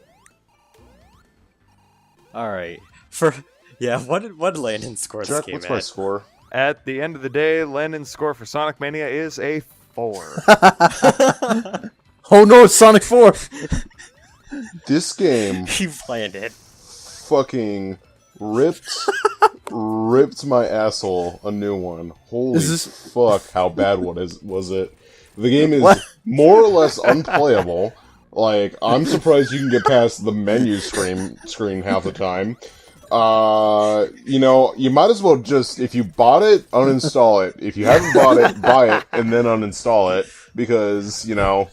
Speaker 2: All right. What did Landon score this game
Speaker 3: what's
Speaker 2: at?
Speaker 3: my score?
Speaker 1: At the end of the day, Landon's score for Sonic Mania is a 4.
Speaker 4: Oh no, it's Sonic 4!
Speaker 3: This game
Speaker 2: You planned it.
Speaker 3: fucking ripped my asshole a new one. Holy fuck, how bad was it? The game is more or less unplayable. Like, I'm surprised you can get past the menu screen half the time. You know, you might as well just, if you bought it, uninstall it. If you haven't bought it, buy it, and then uninstall it. Because, you know,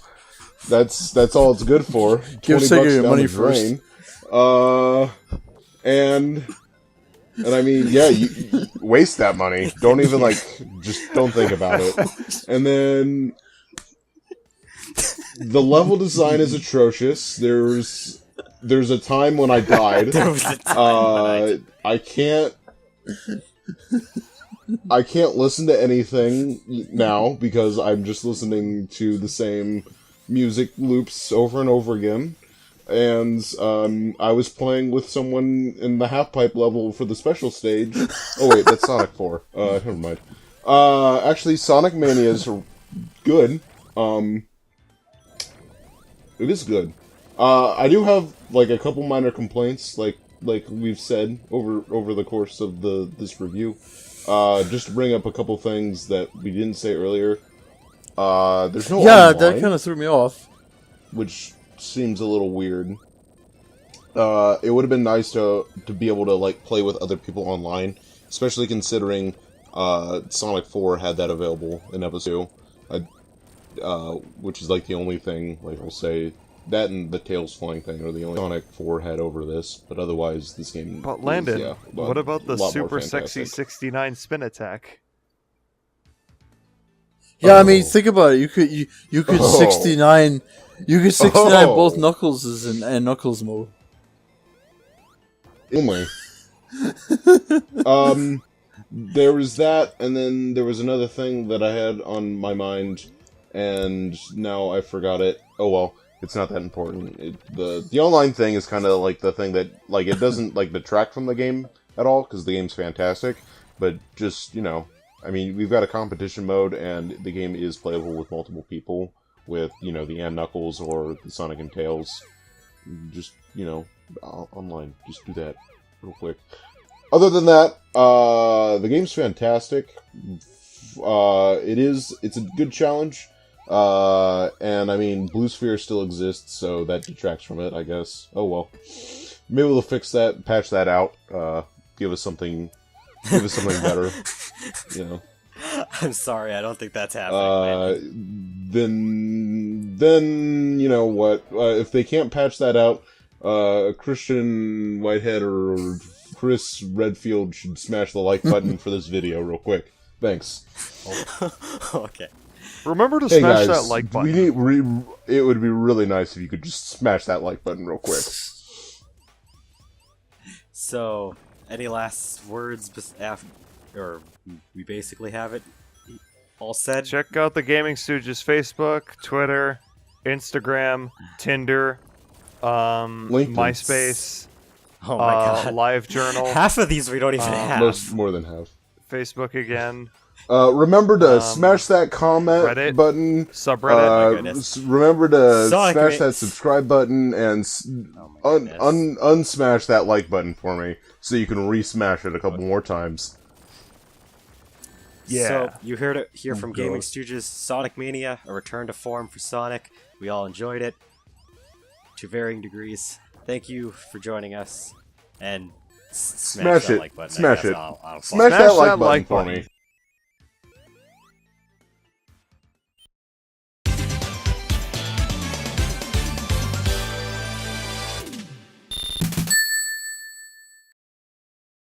Speaker 3: that's all it's good for.
Speaker 4: Give Sega your money
Speaker 3: drain. And I mean, yeah, you waste that money. Don't even, like, just don't think about it. And then the level design is atrocious. There's a time when I died.
Speaker 2: There was a time
Speaker 3: I can't listen to anything now because I'm just listening to the same music loops over and over again. And I was playing with someone in the half-pipe level for the special stage. Oh wait, that's Sonic 4. Never mind. Actually, Sonic Mania is good. It is good. I do have like a couple minor complaints, like we've said over the course of this review. Just to bring up a couple things that we didn't say earlier. There's no online,
Speaker 4: that kind of threw me off,
Speaker 3: which seems a little weird. It would have been nice to be able to like play with other people online, especially considering Sonic 4 had that available in episode 2, which is like the only thing, like I'll say, that and the Tails flying thing are the only Sonic 4 had over this, but otherwise this game
Speaker 1: But Landon,
Speaker 3: is,
Speaker 1: what about the
Speaker 3: a lot more
Speaker 1: super sexy
Speaker 3: fantastic.
Speaker 1: 69 spin attack?
Speaker 4: Yeah, I mean, think about it. You could 69. You could 69 both Knuckles and Knuckles mode.
Speaker 3: Only. There was that, and then there was another thing that I had on my mind, and now I forgot it. Oh well, it's not that important. The online thing is kind of like the thing that, like, it doesn't like detract from the game at all, because the game's fantastic, but just, you know, I mean, we've got a competition mode, and the game is playable with multiple people, with, you know, the and Knuckles or the Sonic and Tails. Just, you know, online. Just do that real quick. Other than that, the game's fantastic. It's a good challenge. And I mean, Blue Sphere still exists, so that detracts from it, I guess. Oh well. Maybe we'll fix that, patch that out, give us something better, you know.
Speaker 2: I'm sorry, I don't think that's happening.
Speaker 3: Then you know what? If they can't patch that out, Christian Whitehead or Chris Redfield should smash the like button for this video real quick. Thanks.
Speaker 2: Okay.
Speaker 1: Remember to
Speaker 3: Hey
Speaker 1: smash
Speaker 3: guys,
Speaker 1: that like button.
Speaker 3: it would be really nice if you could just smash that like button real quick.
Speaker 2: So, any last words after, or we basically have it all said?
Speaker 1: Check out the Gaming Stooges Facebook, Twitter, Instagram, Tinder,
Speaker 3: LinkedIn.
Speaker 1: MySpace,
Speaker 2: Oh my god.
Speaker 1: LiveJournal,
Speaker 2: Half of these we don't even have.
Speaker 3: More than half.
Speaker 1: Facebook again,
Speaker 3: Remember to smash that comment
Speaker 1: Reddit,
Speaker 3: button.
Speaker 1: subreddit.
Speaker 2: my goodness.
Speaker 3: Remember to
Speaker 2: Sonic
Speaker 3: smash
Speaker 2: Ma-
Speaker 3: that subscribe button and
Speaker 2: Oh my goodness.
Speaker 3: unsmash that like button for me, so you can re-smash it a couple more times.
Speaker 1: Yeah.
Speaker 2: So, you heard it here from
Speaker 3: God.
Speaker 2: Gaming Stooges, Sonic Mania, a return to form for Sonic. We all enjoyed it, to varying degrees. Thank you for joining us, and smash that
Speaker 3: Smash it.
Speaker 2: like button. I
Speaker 3: Smash
Speaker 2: guess.
Speaker 3: it.
Speaker 2: I'll
Speaker 3: Smash
Speaker 1: Smash
Speaker 3: that like
Speaker 1: that
Speaker 3: button
Speaker 1: like
Speaker 3: for
Speaker 1: button.
Speaker 3: me.